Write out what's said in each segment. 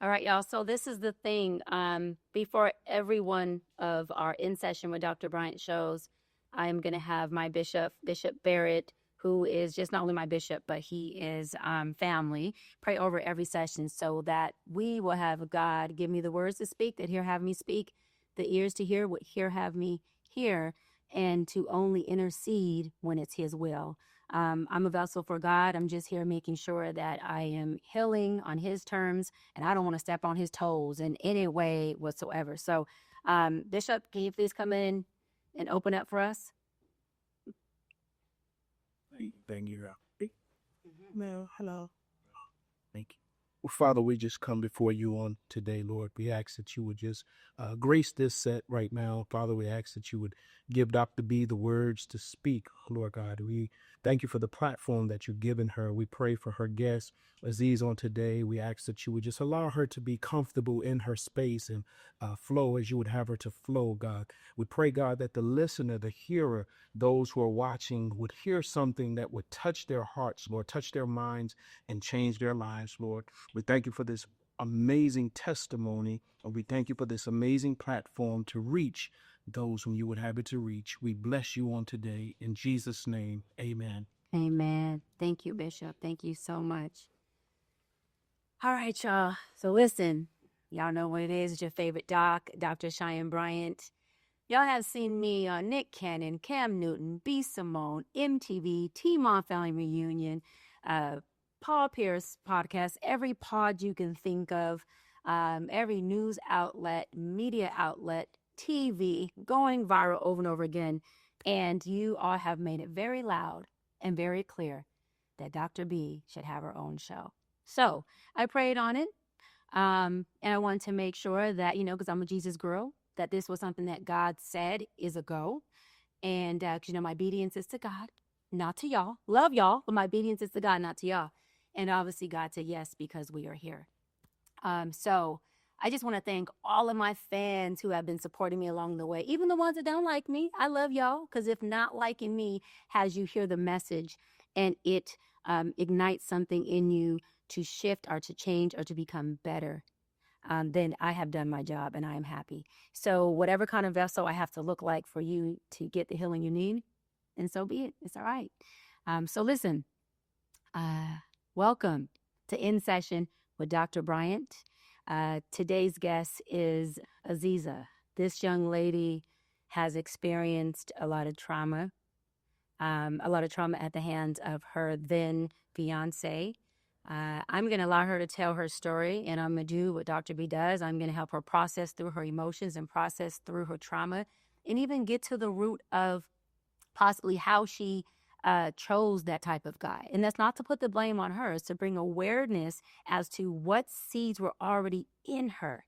All right, y'all. So this is the thing. Before every one of our in session with Dr. Bryant shows, I'm going to have my bishop, Bishop Barrett, who is just not only my bishop, but he is family, pray over every session so that we will have God give me the words to speak, that He'll have me speak, the ears to hear what He'll have me hear, and to only intercede when it's His will. I'm a vessel for God. I'm just here making sure that I am healing on His terms, and I don't want to step on His toes in any way whatsoever. So, Bishop, can you please come in and open up for us? Thank you. No, hello. Thank you. Well, Father, we just come before you on today, Lord. We ask that you would just grace this set right now. Father, we ask that you would give Dr. B the words to speak, Lord God. We thank you for the platform that you've given her. We pray for her guest, Aziza, on today. We ask that you would just allow her to be comfortable in her space and flow as you would have her to flow, God. We pray, God, that the listener, the hearer, those who are watching would hear something that would touch their hearts, Lord, touch their minds and change their lives, Lord. We thank you for this amazing testimony, and we thank you for this amazing platform to reach those whom you would have it to reach. We bless you on today. In Jesus' name, amen. Amen. Thank you, Bishop. Thank you so much. All right, y'all. So listen, y'all know what it is. It's your favorite doc, Dr. Cheyenne Bryant. Y'all have seen me on Nick Cannon, Cam Newton, B. Simone, MTV, T-Mon Family Reunion, Paul Pierce podcast, every pod you can think of, every news outlet, media outlet, TV, going viral over and over again. And you all have made it very loud and very clear that Dr. B should have her own show. So I prayed on it. And I wanted to make sure that, because I'm a Jesus girl, that this was something that God said is a go. And, because, my obedience is to God, not to y'all. Love y'all, but my obedience is to God, not to y'all. And obviously God said yes because we are here. So I just want to thank all of my fans who have been supporting me along the way, even the ones that don't like me. I love y'all, because if not liking me has you hear the message and it ignites something in you to shift or to change or to become better, then I have done my job and I am happy. So whatever kind of vessel I have to look like for you to get the healing you need, and so be it. It's all right. So listen, welcome to In Session with Dr. Bryant. Today's guest is Aziza. This young lady has experienced a lot of trauma at the hands of her then fiance. I'm going to allow her to tell her story, and I'm going to do what Dr. B does. I'm going to help her process through her emotions and process through her trauma, and even get to the root of possibly how she chose that type of guy. And that's not to put the blame on her. It's to bring awareness as to what seeds were already in her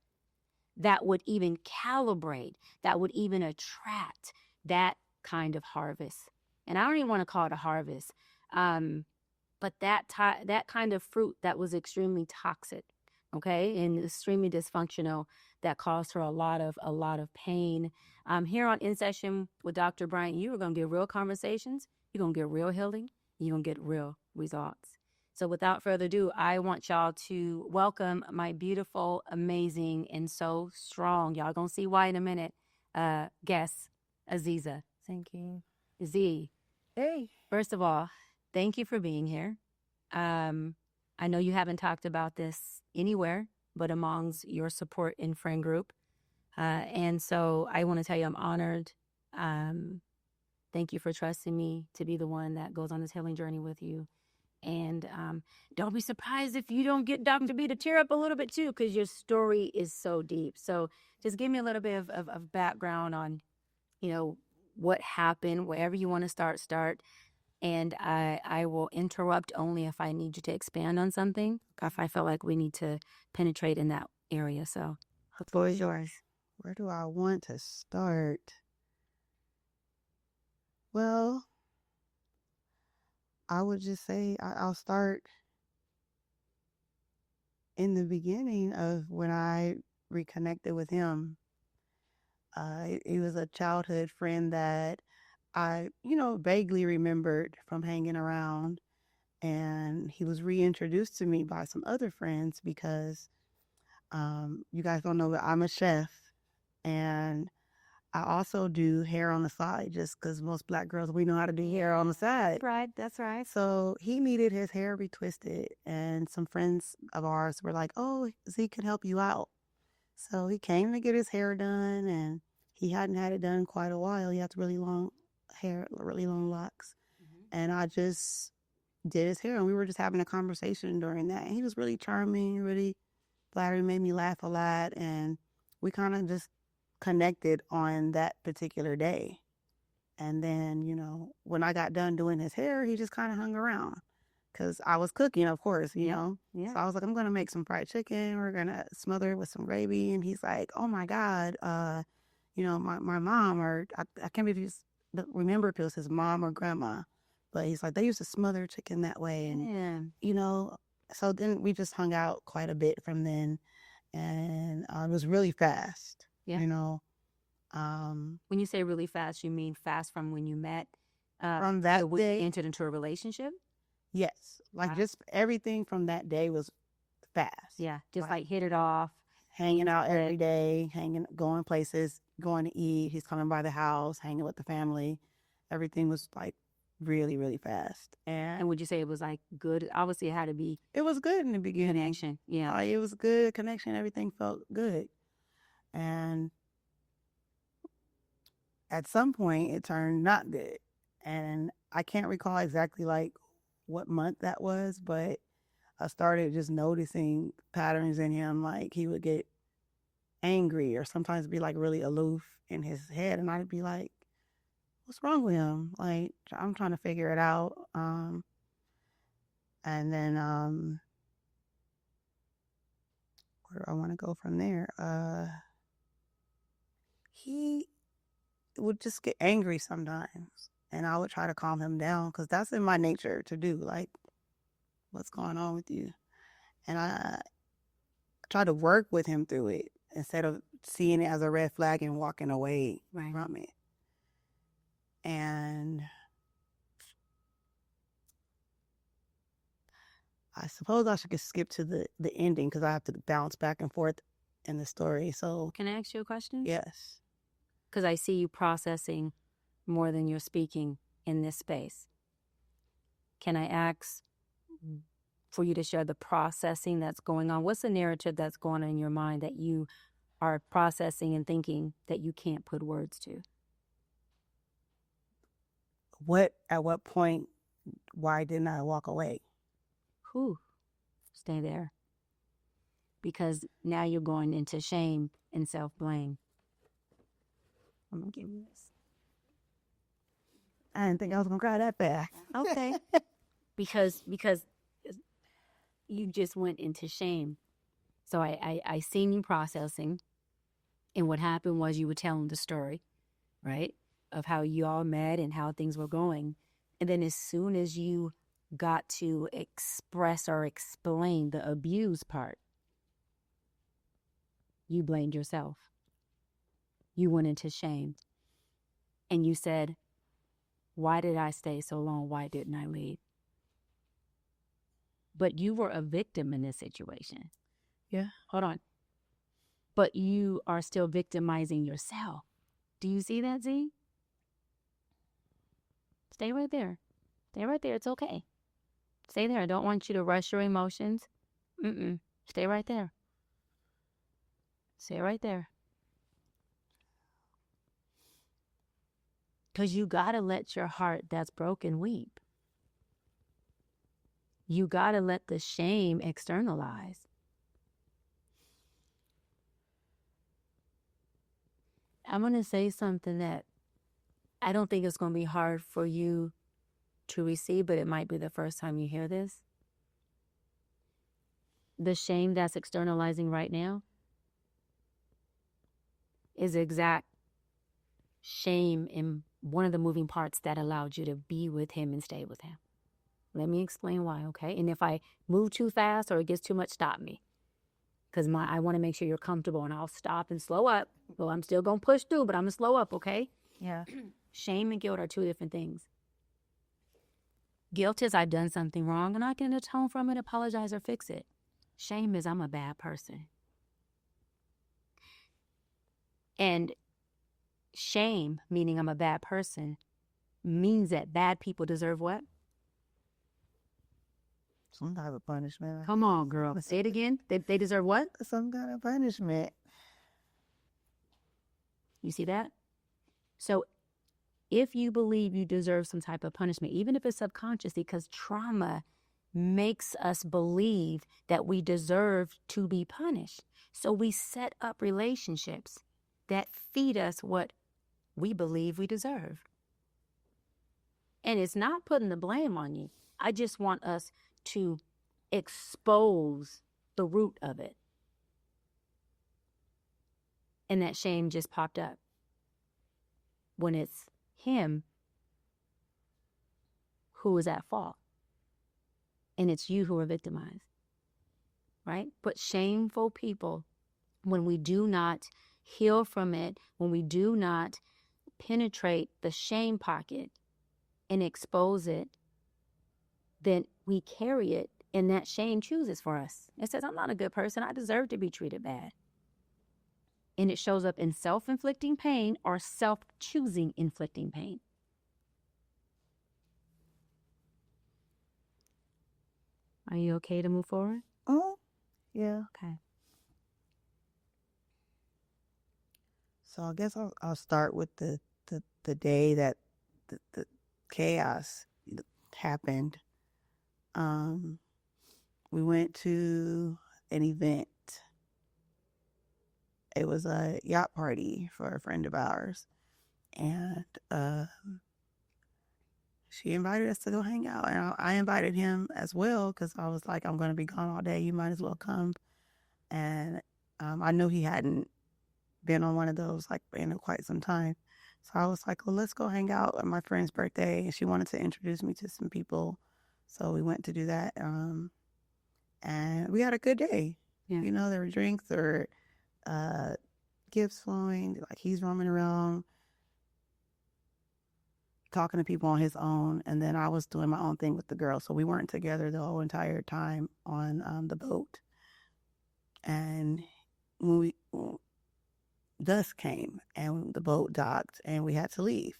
that would even calibrate, that would even attract that kind of harvest. And I don't even want to call it a harvest, but that kind of fruit that was extremely toxic, okay, and extremely dysfunctional, that caused her a lot of pain. Here on In Session with Dr. Bryant, you are going to get real conversations, you're going to get real healing, you're going to get real results. So without further ado, I want y'all to welcome my beautiful, amazing, and so strong, y'all going to see why in a minute, guest, Aziza. Thank you. Z. Hey. First of all, thank you for being here. I know you haven't talked about this anywhere but amongst your support and friend group. And so I want to tell you I'm honored. Thank you for trusting me to be the one that goes on this healing journey with you. And don't be surprised if you don't get Dr. B to tear up a little bit too, because your story is so deep. So just give me a little bit of background on, what happened, wherever you want to start. And I will interrupt only if I need you to expand on something, if I feel like we need to penetrate in that area. So the floor is yours. Where do I want to start? Well, I would just say I'll start in the beginning of when I reconnected with him. He was a childhood friend that I, vaguely remembered from hanging around. And he was reintroduced to me by some other friends because You guys don't know, but I'm a chef, and I also do hair on the side, just because most Black girls, we know how to do hair on the side. Right, that's right. So he needed his hair retwisted, and some friends of ours were like, "Oh, Zeke can help you out." So he came to get his hair done, and he hadn't had it done in quite a while. He has really long hair, really long locks. And I just did his hair, and we were just having a conversation during that. And he was really charming, really flattering, made me laugh a lot, and we kind of just connected on that particular day. And then, when I got done doing his hair, he just kind of hung around because I was cooking, of course, know. Yeah. So I was like, I'm going to make some fried chicken. We're going to smother it with some gravy. And he's like, oh my God, my mom, or I can't remember if it was his mom or grandma, but he's like, they used to smother chicken that way. And, so then we just hung out quite a bit from then. And it was really fast, Yeah. When you say really fast, you mean fast from when you met? From that day. Entered into a relationship? Yes. Like just everything from that day was fast. Yeah. Just like hit it off. Hanging out every day, going places, going to eat. He's coming by the house, hanging with the family. Everything was like really, really fast. And would you say it was like good? Obviously, it had to be. It was good in the beginning. Connection. Yeah. It was good connection. Everything felt good. And at some point, it turned not good. And I can't recall exactly like what month that was, but I started just noticing patterns in him. Like he would get angry or sometimes be like really aloof in his head. And I'd be like, what's wrong with him? Like, I'm trying to figure it out. And then where do I want to go from there? He would just get angry sometimes. And I would try to calm him down because that's in my nature to do. Like, what's going on with you? And I try to work with him through it instead of seeing it as a red flag and walking away from it. And I suppose I should just skip to the ending because I have to bounce back and forth in the story. So can I ask you a question? Yes. Because I see you processing more than you're speaking in this space. Can I ask for you to share the processing that's going on? What's the narrative that's going on in your mind that you are processing and thinking that you can't put words to? At what point, why didn't I walk away? Stay there. Because now you're going into shame and self-blame. I'm going to give you this. I didn't think I was going to cry that fast. Okay. because you just went into shame. So I seen you processing, and what happened was you were telling the story, right, of how you all met and how things were going. And then as soon as you got to express or explain the abuse part, you blamed yourself. You went into shame. And you said, why did I stay so long? Why didn't I leave? But you were a victim in this situation. Yeah. Hold on. But you are still victimizing yourself. Do you see that, Z? Stay right there. Stay right there. It's okay. Stay there. I don't want you to rush your emotions. Stay right there. Stay right there. Because you got to let your heart that's broken weep. You got to let the shame externalize. I'm going to say something that I don't think it's going to be hard for you to receive, but it might be the first time you hear this. The shame that's externalizing right now is exact shame in one of the moving parts that allowed you to be with him and stay with him. Let me explain why, okay? And if I move too fast or it gets too much, stop me. Because I want to make sure you're comfortable, and I'll stop and slow up. Well, I'm still going to push through, but I'm going to slow up, okay? Yeah. Shame and guilt are two different things. Guilt is I've done something wrong and I can atone from it, apologize, or fix it. Shame is I'm a bad person. And shame, meaning I'm a bad person, means that bad people deserve what? Some type of punishment. Come on, girl. Say it again. They deserve what? Some kind of punishment. You see that? So if you believe you deserve some type of punishment, even if it's subconscious, because trauma makes us believe that we deserve to be punished. So we set up relationships that feed us what we believe we deserve. And it's not putting the blame on you. I just want us to expose the root of it. And that shame just popped up when it's him who is at fault. And it's you who are victimized, right? But shameful people, when we do not heal from it, when we do not penetrate the shame pocket and expose it, then we carry it, and that shame chooses for us. It says, I'm not a good person. I deserve to be treated bad. And it shows up in self-inflicting pain or self-choosing inflicting pain. Are you okay to move forward? Oh, yeah. Okay. So I guess I'll start with the day that the chaos happened. We went to an event. It was a yacht party for a friend of ours. And she invited us to go hang out. And I invited him as well because I was like, I'm going to be gone all day. You might as well come. And I knew he hadn't been on one of those like in quite some time. So I was like, well, let's go hang out on my friend's birthday. And she wanted to introduce me to some people. So we went to do that. And we had a good day. Yeah. You know, there were drinks, there were gifts flowing. Like he's roaming around, talking to people on his own. And then I was doing my own thing with the girls. So we weren't together the whole entire time on the boat. And when dusk came and the boat docked and we had to leave.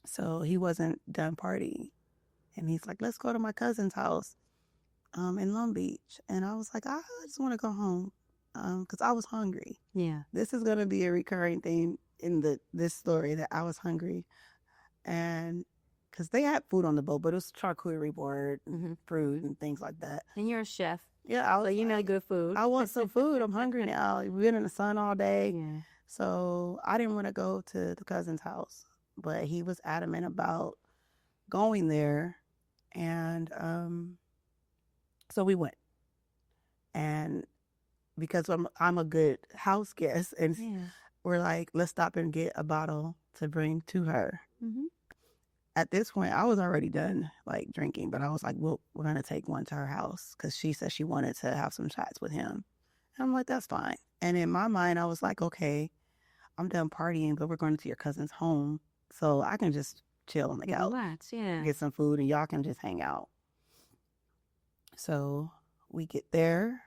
So he wasn't done partying. And he's like, let's go to my cousin's house in Long Beach. And I was like, I just want to go home because I was hungry. Yeah. This is going to be a recurring theme in this story, that I was hungry. And because they had food on the boat, but it was charcuterie board, fruit and things like that. And you're a chef. Yeah, So you know good food. I want some food. I'm hungry now. We've been in the sun all day. Yeah. So I didn't want to go to the cousin's house, but he was adamant about going there. And so we went. And because I'm a good house guest, and we're like, let's stop and get a bottle to bring to her. At this point, I was already done like drinking, but I was like, well, we're going to take one to her house because she said she wanted to have some shots with him. And I'm like, that's fine. And in my mind, I was like, okay, I'm done partying, but we're going to your cousin's home. So I can just chill on the couch. Relax, yeah. Get some food and y'all can just hang out. So we get there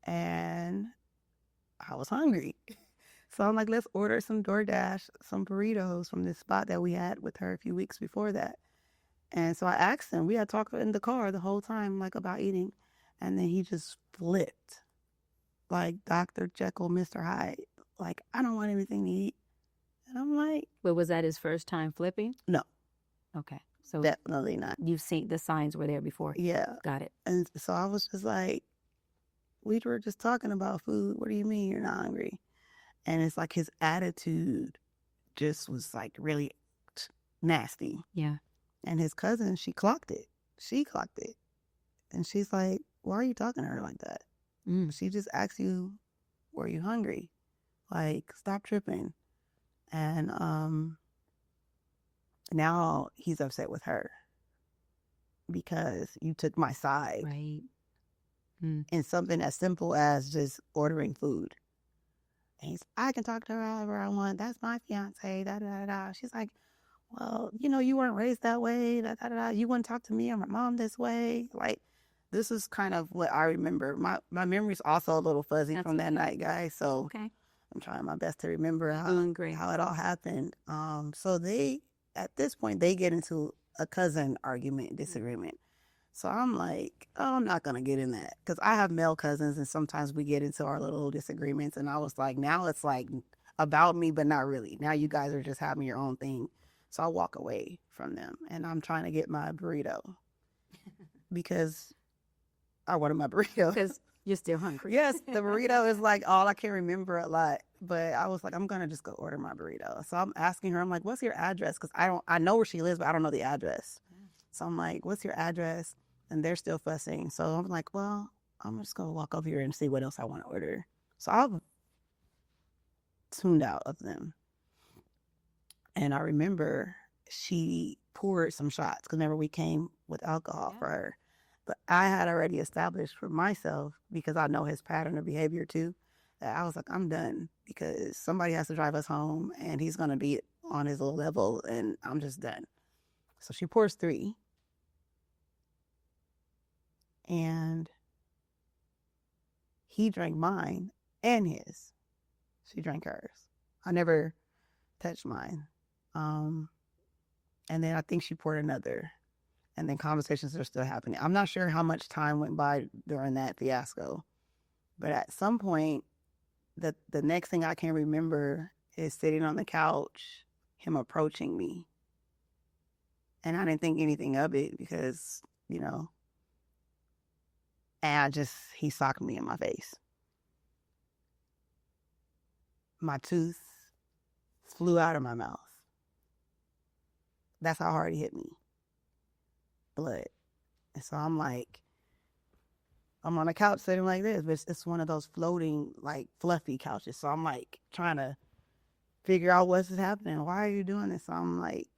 and I was hungry. So I'm like, let's order some DoorDash, some burritos from this spot that we had with her a few weeks before that. And so I asked him, we had talked in the car the whole time, like about eating. And then he just flipped like Dr. Jekyll, Mr. Hyde. Like, I don't want anything to eat. And I'm like. But was that his first time flipping? No. Okay. So definitely not. You've seen the signs were there before. Yeah. Got it. And so I was just like, we were just talking about food. What do you mean you're not hungry? And it's like his attitude just was like really nasty. Yeah. And his cousin, she clocked it. And she's like, why are you talking to her like that? She just asked you, were you hungry? Like, stop tripping. And now he's upset with her because you took my side. Right. In something as simple as just ordering food. And I can talk to her however I want. That's my fiance. Da da da. She's like, well, you know, you weren't raised that way. Da da da. You wouldn't talk to me or my mom this way. Like, this is kind of what I remember. My memory's also a little fuzzy That's from that okay. night, guys. So Okay. I'm trying my best to remember Doing great. how it all happened. So they, at this point, they get into a cousin argument, disagreement. So I'm like, oh, I'm not gonna get in that because I have male cousins, and sometimes we get into our little disagreements. And I was like, now it's like about me, but not really. Now you guys are just having your own thing. So I walk away from them, and I'm trying to get my burrito because I wanted my burrito. Because you're still hungry. Yes, the burrito is like all I can remember a lot. But I was like, I'm gonna just go order my burrito. So I'm asking her, I'm like, what's your address? Because I know where she lives, but I don't know the address. So I'm like, what's your address? And they're still fussing. So I'm like, well, I'm just gonna walk over here and see what else I want to order. So I tuned out of them. And I remember she poured some shots because remember we came with alcohol for her. But I had already established for myself, because I know his pattern of behavior too, that I was like, I'm done because somebody has to drive us home and he's going to be on his little level and I'm just done. So she pours 3. And he drank mine and his. She drank hers. I never touched mine. And then I think she poured another. And then conversations are still happening. I'm not sure how much time went by during that fiasco. But at some point, the next thing I can remember is sitting on the couch, him approaching me. And I didn't think anything of it because, and he socked me in my face. My tooth flew out of my mouth. That's how hard he hit me. Blood. And so I'm like, I'm on a couch sitting like this, but it's one of those floating, like, fluffy couches. So I'm like trying to figure out what's happening. Why are you doing this? So I'm like,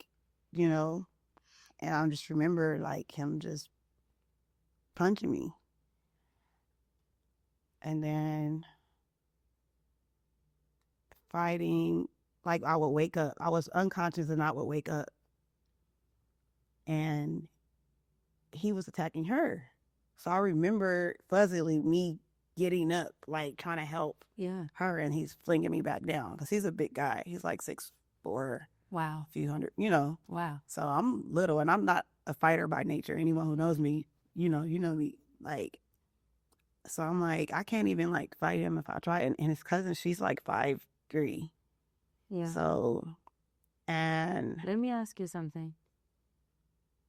and I just remember like him just punching me. And then fighting, like I would wake up. I was unconscious and I would wake up. And he was attacking her. So I remember fuzzily me getting up, like trying to help her, and he's flinging me back down because he's a big guy. He's like 6'4". Wow. A few hundred, Wow. So I'm little and I'm not a fighter by nature. Anyone who knows me, you know me. Like, so I'm like, I can't even like fight him if I try. And his cousin, she's like 5'3". Yeah. So, and let me ask you something.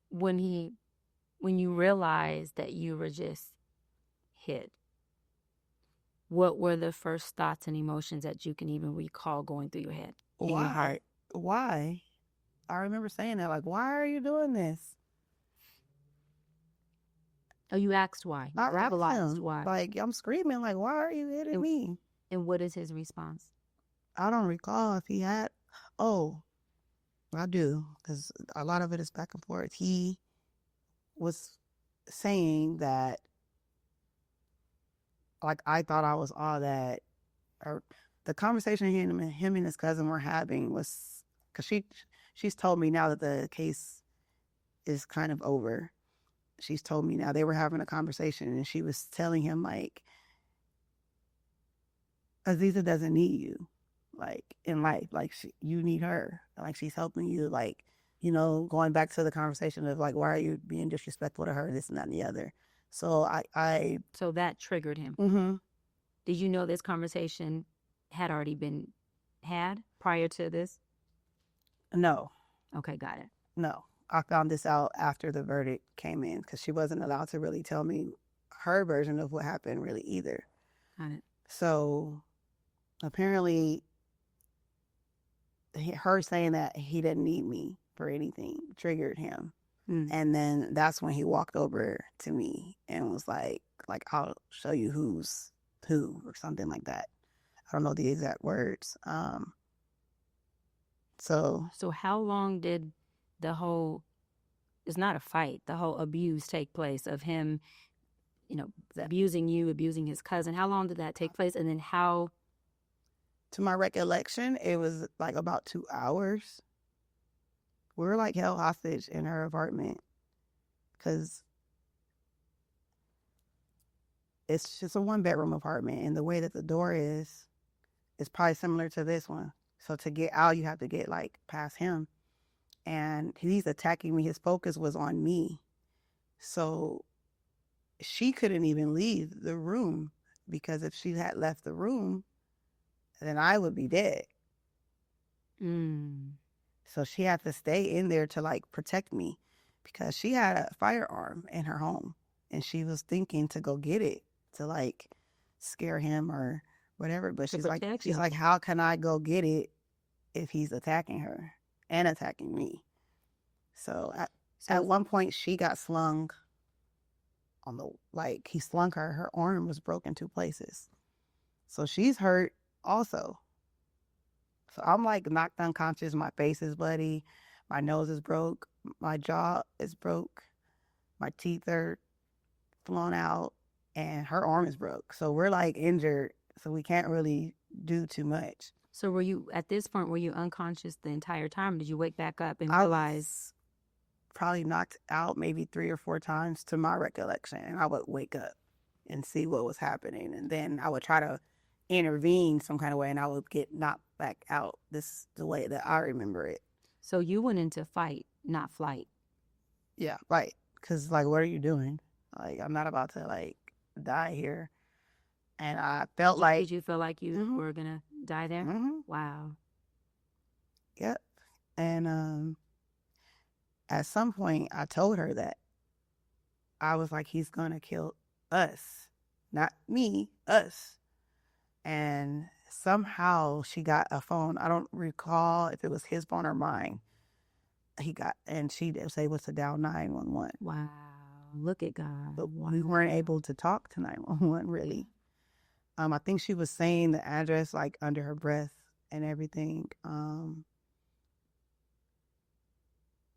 When you realized that you were just hit, what were the first thoughts and emotions that you can even recall going through your head? Why? I remember saying that, like, why are you doing this? Oh, you asked why? I verbalized why? Like, I'm screaming, like, why are you hitting me? And what is his response? I don't recall if he had. Oh, I do, because a lot of it is back and forth. He was saying that, like, I thought I was all that, or the conversation him and his cousin were having was, because she's told me now that the case is kind of over. She's told me now they were having a conversation and she was telling him, like, Aziza doesn't need you, like, in life. Like, you need her. Like, she's helping you, like, going back to the conversation of, like, why are you being disrespectful to her, this and that and the other. So So that triggered him. Mm-hmm. Did you know this conversation had already been had prior to this? No. Okay, got it. No. I found this out after the verdict came in because she wasn't allowed to really tell me her version of what happened really either. Got it. So apparently her saying that he didn't need me for anything triggered him. And then that's when he walked over to me and was like, I'll show you who's who or something like that. I don't know the exact words. So how long did the whole, it's not a fight, the whole abuse take place of him, abusing you, abusing his cousin? How long did that take place? And then how? To my recollection, it was like about 2 hours. We were like held hostage in her apartment because it's just a 1-bedroom apartment, and the way that the door is probably similar to this one. So to get out, you have to get like past him, and he's attacking me. His focus was on me, so she couldn't even leave the room, because if she had left the room, then I would be dead. So she had to stay in there to like protect me, because she had a firearm in her home, and she was thinking to go get it to like scare him or whatever. But she's like, how can I go get it if he's attacking her and attacking me? So at one point she got slung on the, like, he slung her. Her arm was broken 2 places. So she's hurt also. So I'm like knocked unconscious. My face is bloody. My nose is broke. My jaw is broke. My teeth are flown out. And her arm is broke. So we're like injured. So we can't really do too much. So were you, at this point, were you unconscious the entire time? Did you wake back up and realize? Probably knocked out maybe 3 or 4 times to my recollection. And I would wake up and see what was happening. And then I would try to intervene some kind of way, and I would get knocked back out. This is the way that I remember it. So you went into fight, not flight. Yeah, right. Because, like, what are you doing? Like, I'm not about to, like, die here. And I felt like... Did you feel like you were going to die there? Wow. Yep. And at some point, I told her that. I was like, he's going to kill us. Not me, us. And somehow she got a phone. I don't recall if it was his phone or mine. And she was able to dial 911. Wow. Look at God. But we weren't able to talk to 911, really. I think she was saying the address, like, under her breath and everything.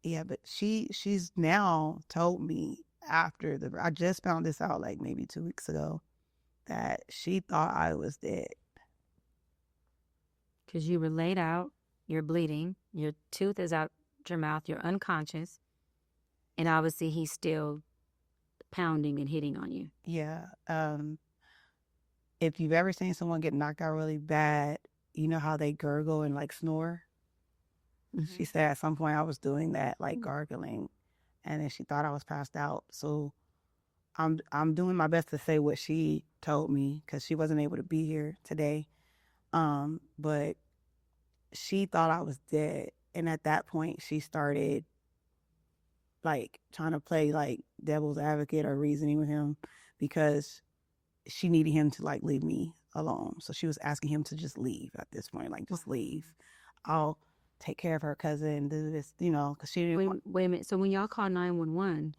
Yeah, but she's now told me after I just found this out like maybe 2 weeks ago, that she thought I was dead. Because you were laid out, you're bleeding, your tooth is out your mouth, you're unconscious, and obviously he's still pounding and hitting on you. Yeah. If you've ever seen someone get knocked out really bad, you know how they gurgle and like snore? She said at some point I was doing that, like gargling, and then she thought I was passed out. So I'm doing my best to say what she told me, because she wasn't able to be here today. But she thought I was dead, and at that point she started like trying to play like devil's advocate or reasoning with him, because she needed him to like leave me alone. So she was asking him to just leave at this point, like, just leave. I'll take care of her cousin, do this, you know, because she didn't want... Wait a minute. So when y'all called 911...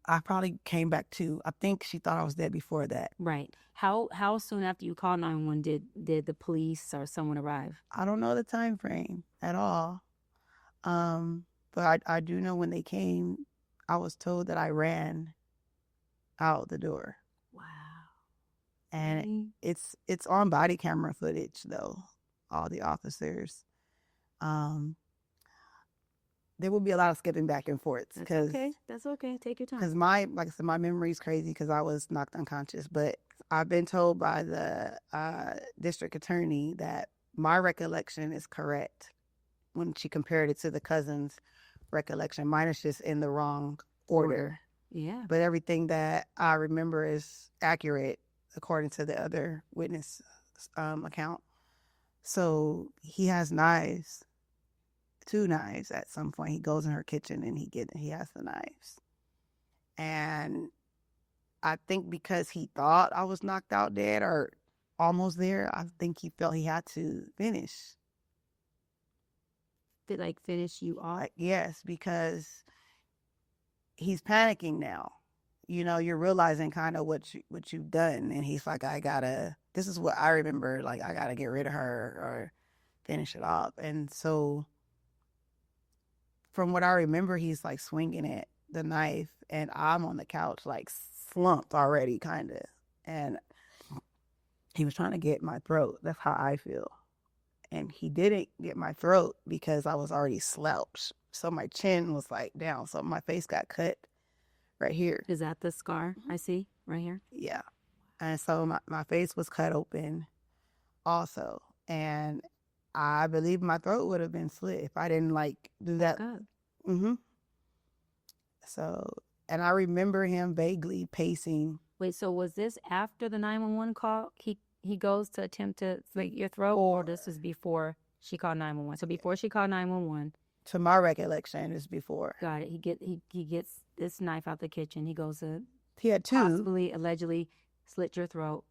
I probably came back too. I think she thought I was dead before that. Right. How soon after you called 911 did the police or someone arrive? I don't know the time frame at all. But I do know when they came, I was told that I ran out the door. Wow. And it's on body camera footage though, all the officers. There will be a lot of skipping back and forth. That's okay. Take your time. Because like I said, my memory is crazy because I was knocked unconscious. But I've been told by the district attorney that my recollection is correct when she compared it to the cousin's recollection. Mine is just in the wrong order. Yeah. But everything that I remember is accurate according to the other witness account. So he has knives. 2 knives at some point. He goes in her kitchen and he has the knives. And I think because he thought I was knocked out dead or almost there, I think he felt he had to finish. Finish you off? Yes, because he's panicking now. You know, you're realizing kind of what you've done. And he's like, this is what I remember, like, I gotta get rid of her or finish it off. And so from what I remember, he's like swinging at the knife, and I'm on the couch, like slumped already, kind of. And he was trying to get my throat. That's how I feel. And he didn't get my throat because I was already slouched. So my chin was like down. So my face got cut right here. Is that the scar I see right here. Yeah. And so my face was cut open also. And I believe my throat would have been slit if I didn't like do that. Back up. Mm-hmm. So, and I remember him vaguely pacing. Wait, so was this after the 911 call? He goes to attempt to slit your throat, or this is before she called 911? So before she called 911. To my recollection, is before. Got it. He gets this knife out the kitchen. He goes to He had two. possibly, allegedly slit your throat.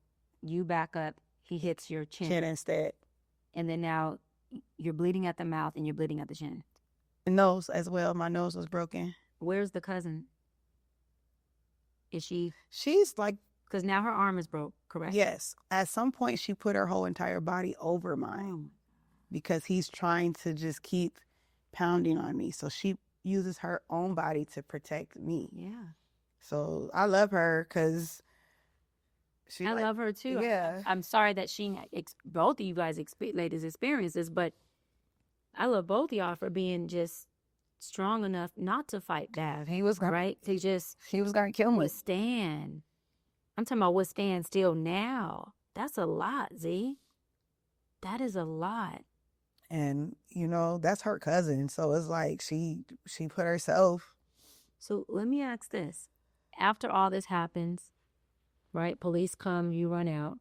You back up. He hits your chin instead. And then now you're bleeding at the mouth and you're bleeding at the chin. The nose as well. My nose was broken. Where's the cousin? Is she? She's like, because now her arm is broke, correct? Yes. At some point, she put her whole entire body over mine because he's trying to just keep pounding on me. So she uses her own body to protect me. Yeah. So I love her because I love her too. Yeah. I'm sorry that both of you guys ladies experienced this, but I love both of y'all for being just strong enough not to fight back. He was right to just he was gonna kill me. Withstand. I'm talking about withstand still now. That's a lot, Z. That is a lot. And that's her cousin, so it's like she put herself. So let me ask this: after all this happens, right? Police come, you run out.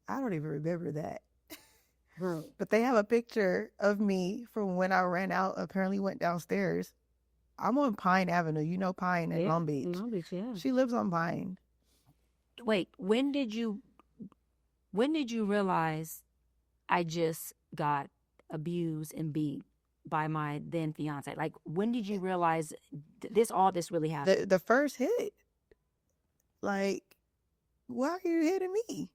I don't even remember that. Right. But they have a picture of me from when I ran out, apparently went downstairs. I'm on Pine Avenue. You know Pine in Long Beach. Long Beach, yeah. She lives on Pine. Wait, when did you realize I just got abused and beat by my then fiance? Like, when did you realize all this really happened? The first hit. Like, why are you hitting me?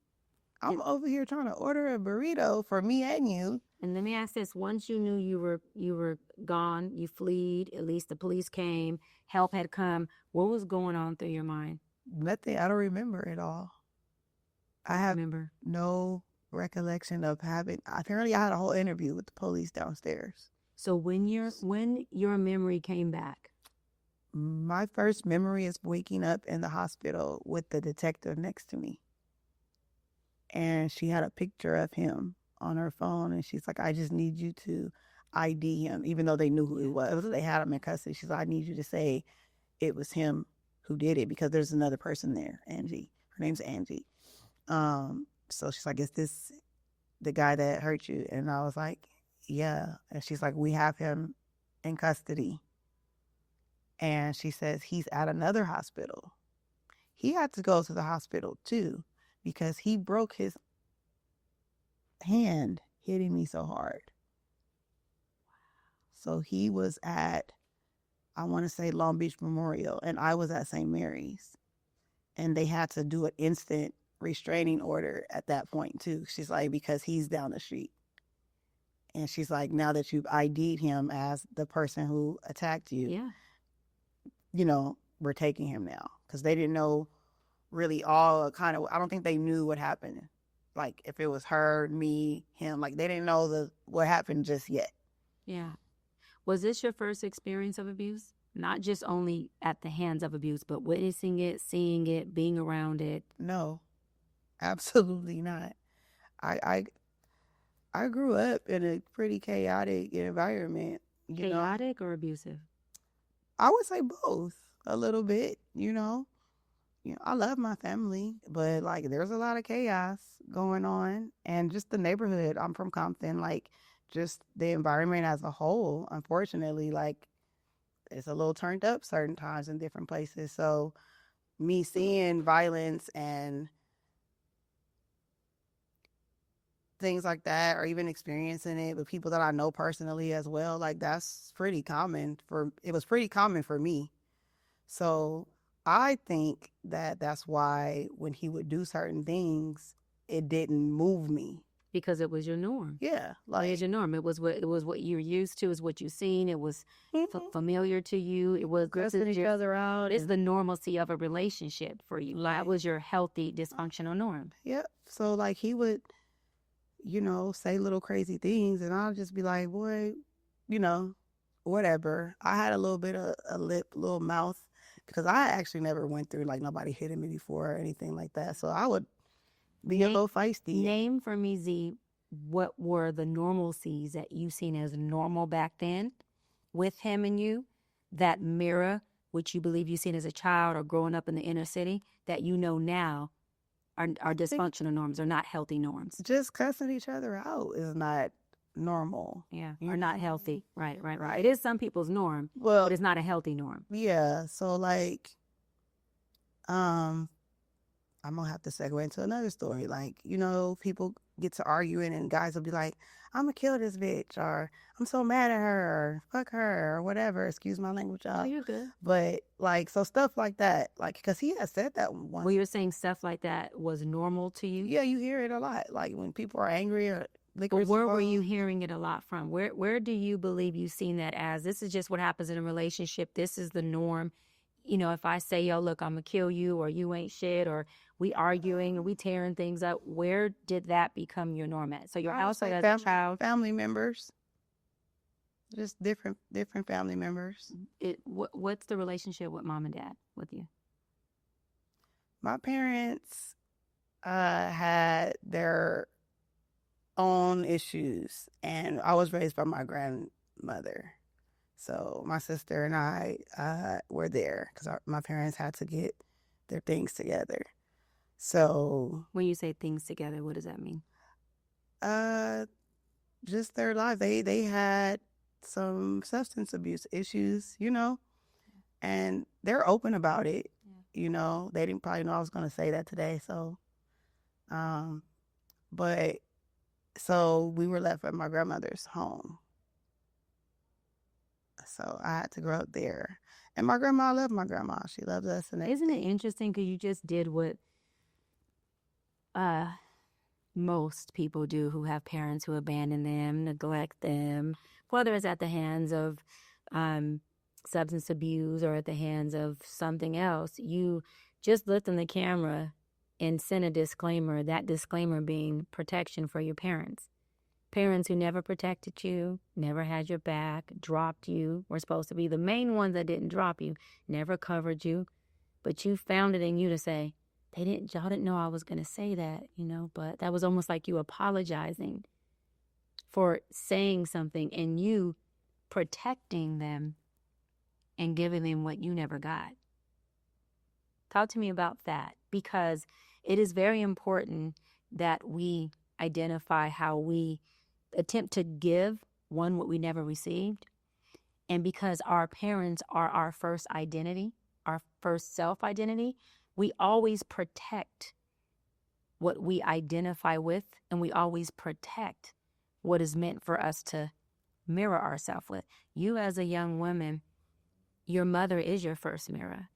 I'm over here trying to order a burrito for me and you. And let me ask this: once you knew you were gone, you fled. At least the police came, help had come. What was going on through your mind? Nothing. I don't remember it all. I have no recollection of having. Apparently, I had a whole interview with the police downstairs. So when your memory came back, my first memory is waking up in the hospital with the detective next to me. And she had a picture of him on her phone. And she's like, I just need you to ID him, even though they knew who he was. They had him in custody. She's like, I need you to say it was him who did it because there's another person there, Angie. Her name's Angie. So she's like, is this the guy that hurt you? And I was like, yeah. And she's like, we have him in custody. And she says he's at another hospital. He had to go to the hospital too, because he broke his hand hitting me so hard. So he was at, I want to say Long Beach Memorial, and I was at St. Mary's. And they had to do an instant restraining order at that point too. She's like, because he's down the street. And she's like, now that you've ID'd him as the person who attacked you, we're taking him now. Because they didn't know really all kind of, I don't think they knew what happened. Like if it was her, me, him, like they didn't know what happened just yet. Yeah. Was this your first experience of abuse? Not just only at the hands of abuse, but witnessing it, seeing it, being around it? No, absolutely not. I grew up in a pretty chaotic environment. Chaotic or abusive? I would say both a little bit, I love my family, but like there's a lot of chaos going on, and just the neighborhood. I'm from Compton, like just the environment as a whole, unfortunately, like it's a little turned up certain times in different places. So me seeing violence and things like that, or even experiencing it with people that I know personally as well, like that's pretty common it was pretty common for me. So I think that that's why when he would do certain things, it didn't move me. Because it was your norm. Yeah. Like, it was your norm. It was what you were used to, is what you've seen. It was familiar to you. It was cussing each other out. It's the normalcy of a relationship for you. That was your healthy, dysfunctional norm. Yep. So like he would, say little crazy things, and I'll just be like, boy, whatever. I had a little bit of a lip, little mouth because I actually never went through like nobody hitting me before or anything like that. So I would be a little feisty. Name for me, Z, what were the normalcies that you seen as normal back then with him and you that mirror what you believe you seen as a child or growing up in the inner city that you know now are dysfunctional norms or not healthy norms. Just cussing each other out is not normal. Yeah, or not healthy. Right. It is some people's norm, but it's not a healthy norm. Yeah, so like, I'm gonna have to segue into another story. Like, you know, people get to arguing and guys will be like, I'm gonna kill this bitch, or I'm so mad at her, or fuck her, or whatever. Excuse my language, y'all. Oh, you're good. But like, so stuff like that, like, because he has said that once. Well, you're saying stuff like that was normal to you? Yeah, you hear it a lot. Like when people are angry or Well, where were you hearing it a lot from? Where do you believe you've seen that as? This is just what happens in a relationship. This is the norm. You know, if I say, yo, look, I'm going to kill you, or you ain't shit, or we arguing, or we tearing things up, where did that become your norm at? So your household as a child? Family members. Just different family members. What's the relationship with mom and dad with you? My parents had their own issues, and I was raised by my grandmother. So my sister and I were there because my parents had to get their things together. So when you say things together, what does that mean? Just their life. They had some substance abuse issues, you know, and they're open about it. Yeah. You know, they didn't probably know I was going to say that today. So, but so we were left at my grandmother's home. So I had to grow up there. And my grandma, I love my grandma. She loves us. And isn't it interesting because you just did what most people do who have parents who abandon them, neglect them, whether it's at the hands of substance abuse or at the hands of something else. You just looked in the camera and sent a disclaimer, that disclaimer being protection for your parents. Parents who never protected you, never had your back, dropped you, were supposed to be the main ones that didn't drop you, never covered you, but you found it in you to say, y'all didn't know I was going to say that, you know, but that was almost like you apologizing for saying something and you protecting them and giving them what you never got. Talk to me about that, because it is very important that we identify how we attempt to give what we never received. And because our parents are our first identity, our first self-identity, we always protect what we identify with, and we always protect what is meant for us to mirror ourselves with. You as a young woman, your mother is your first mirror.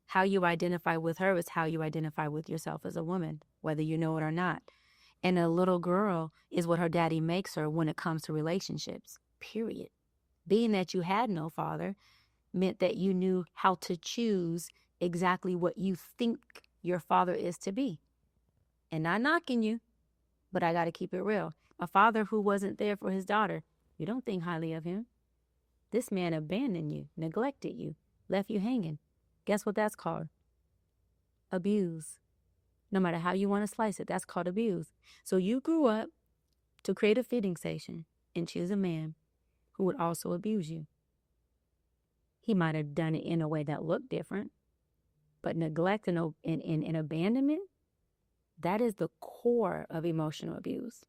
How you identify with her is how you identify with yourself as a woman, whether you know it or not. And a little girl is what her daddy makes her when it comes to relationships, period. Being that you had no father meant that you knew how to choose exactly what you think your father is to be. And not knocking you, but I got to keep it real. A father who wasn't there for his daughter, you don't think highly of him. This man abandoned you, neglected you, left you hanging. Guess what that's called? Abuse. No matter how you want to slice it, that's called abuse. So you grew up to create a feeding station and choose a man who would also abuse you. He might have done it in a way that looked different, but neglect and abandonment, that is the core of emotional abuse.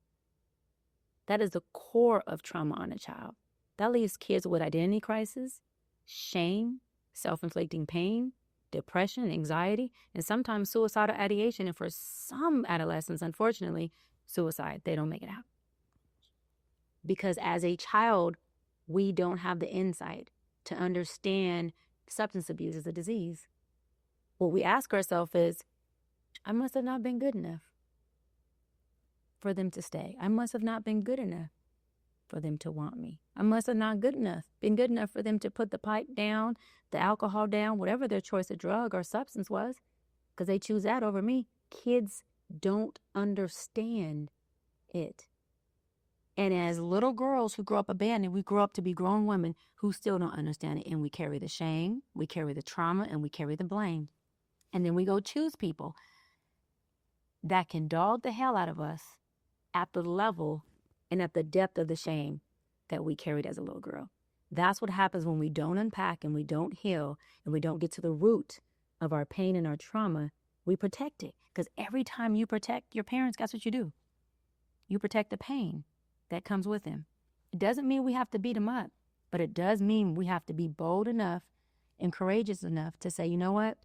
That is the core of trauma on a child. That leaves kids with identity crisis, shame, self-inflicting pain, depression, anxiety, and sometimes suicidal ideation. And for some adolescents, unfortunately, suicide. They don't make it out. Because as a child, we don't have the insight to understand substance abuse as a disease. What we ask ourselves is, I must have not been good enough for them to stay. I must have not been good enough for them to want me. I must have not been good enough for them to put the pipe down, the alcohol down, whatever their choice of drug or substance was, because they choose that over me. Kids don't understand it. And as little girls who grow up abandoned, we grow up to be grown women who still don't understand it. And we carry the shame, we carry the trauma, and we carry the blame. And then we go choose people that can dog the hell out of us at the level and at the depth of the shame that we carried as a little girl. That's what happens when we don't unpack and we don't heal and we don't get to the root of our pain and our trauma. We protect it. Because every time you protect your parents, guess what you do? You protect the pain that comes with them. It doesn't mean we have to beat them up, but it does mean we have to be bold enough and courageous enough to say, you know what?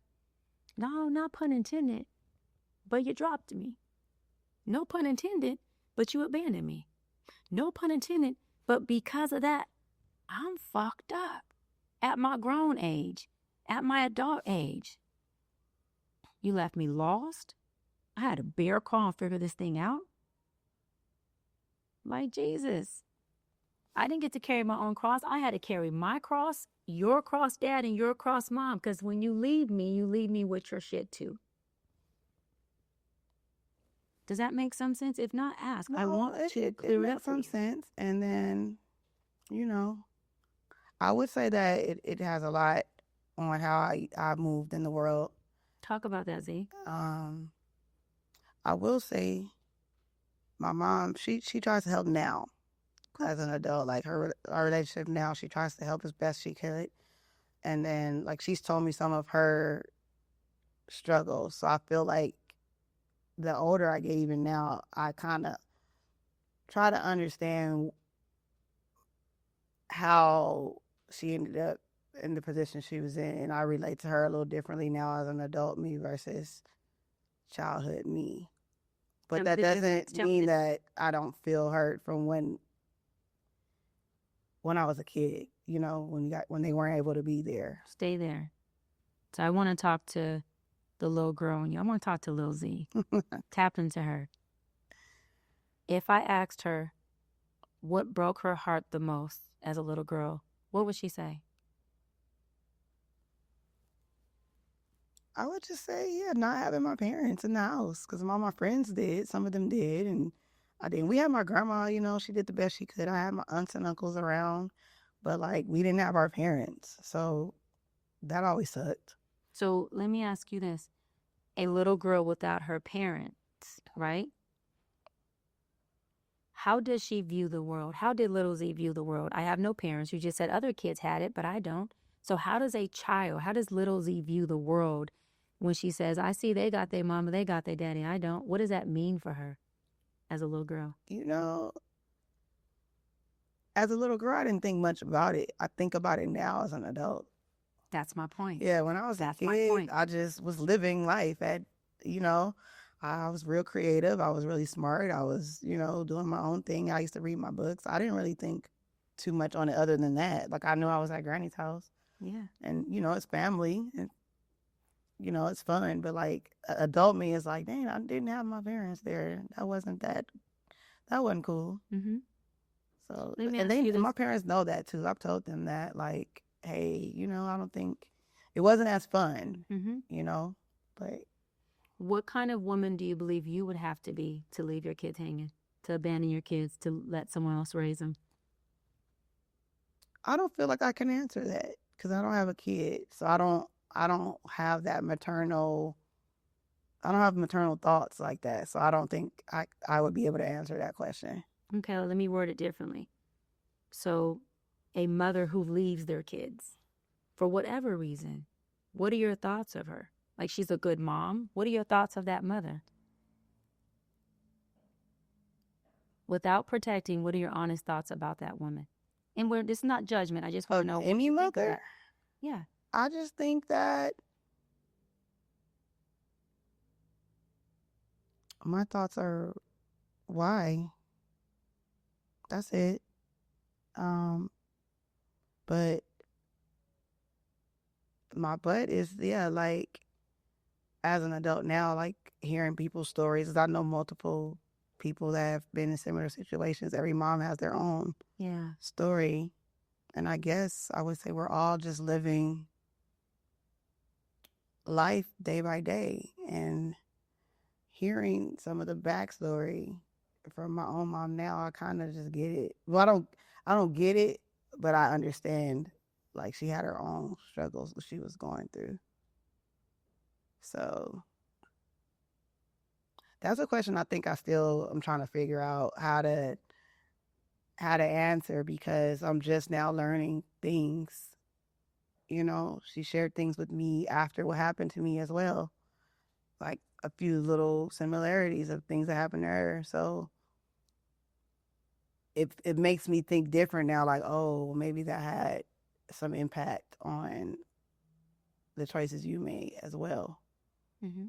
No, not pun intended, but you dropped me. No pun intended, but you abandoned me. No pun intended, but because of that, I'm fucked up at my grown age, at my adult age. You left me lost. I had to bear crawl and figure this thing out. Like Jesus. I didn't get to carry my own cross. I had to carry my cross, your cross, Dad, and your cross, Mom. Because when you leave me with your shit too. Does that make some sense? If not, ask. No, I want to clear it up for some you. sense. And then, you know, I would say that it has a lot on how I moved in the world. Talk about that, Z. I will say my mom, she tries to help now as an adult. Like our relationship now, she tries to help as best she could. And then like she's told me some of her struggles. So I feel like the older I get even now, I kind of try to understand how she ended up in the position she was in. And I relate to her a little differently now as an adult me versus childhood me. But that doesn't mean that I don't feel hurt from when I was a kid, you know, when they weren't able to be there. Stay there. So I want to talk to the little girl in you. I want to talk to Lil Z. Tap into her. If I asked her what broke her heart the most as a little girl, what would she say? I would just say, yeah, not having my parents in the house, because all my friends did. Some of them did, and I didn't. We had my grandma, you know, she did the best she could. I had my aunts and uncles around, but like we didn't have our parents, so that always sucked. So let me ask you this. A little girl without her parents, right? How does she view the world? How did little Z view the world? I have no parents. You just said other kids had it, but I don't. So how does little Z view the world when she says, I see they got their mama, they got their daddy, I don't? What does that mean for her as a little girl? You know, as a little girl, I didn't think much about it. I think about it now as an adult. That's my point. Yeah, when I was a kid, I just was living life you know, I was real creative. I was really smart. I was, you know, doing my own thing. I used to read my books. I didn't really think too much on it other than that. Like I knew I was at Granny's house. Yeah. And, you know, it's family and, you know, it's fun. But like adult me is like, dang, I didn't have my parents there. That wasn't cool. Mm-hmm. So, and my parents know that too. I've told them that, like, hey, you know, I don't think it wasn't as fun, you know, but. What kind of woman do you believe you would have to be to leave your kids hanging, to abandon your kids, to let someone else raise them? I don't feel like I can answer that because I don't have a kid. So I don't have that maternal thoughts like that. So I don't think I would be able to answer that question. Okay, well, let me word it differently. So a mother who leaves their kids for whatever reason, what are your thoughts of her? Like she's a good mom. What are your thoughts of that mother? Without protecting, what are your honest thoughts about that woman? And this is not judgment. I just want to know. Any mother? Yeah. I just think that my thoughts are why. That's it. But my butt is, yeah, like as an adult now, like hearing people's stories, 'cause I know multiple people that have been in similar situations. Every mom has their own story. And I guess I would say we're all just living life day by day and hearing some of the backstory from my own mom now, I kind of just get it. Well, I don't get it, but I understand. Like, she had her own struggles that she was going through. So that's a question I think I'm trying to figure out how to answer, because I'm just now learning things. You know, she shared things with me after what happened to me as well, like a few little similarities of things that happened to her. So it makes me think different now, like, oh, maybe that had some impact on the choices you made as well. Mm-hmm.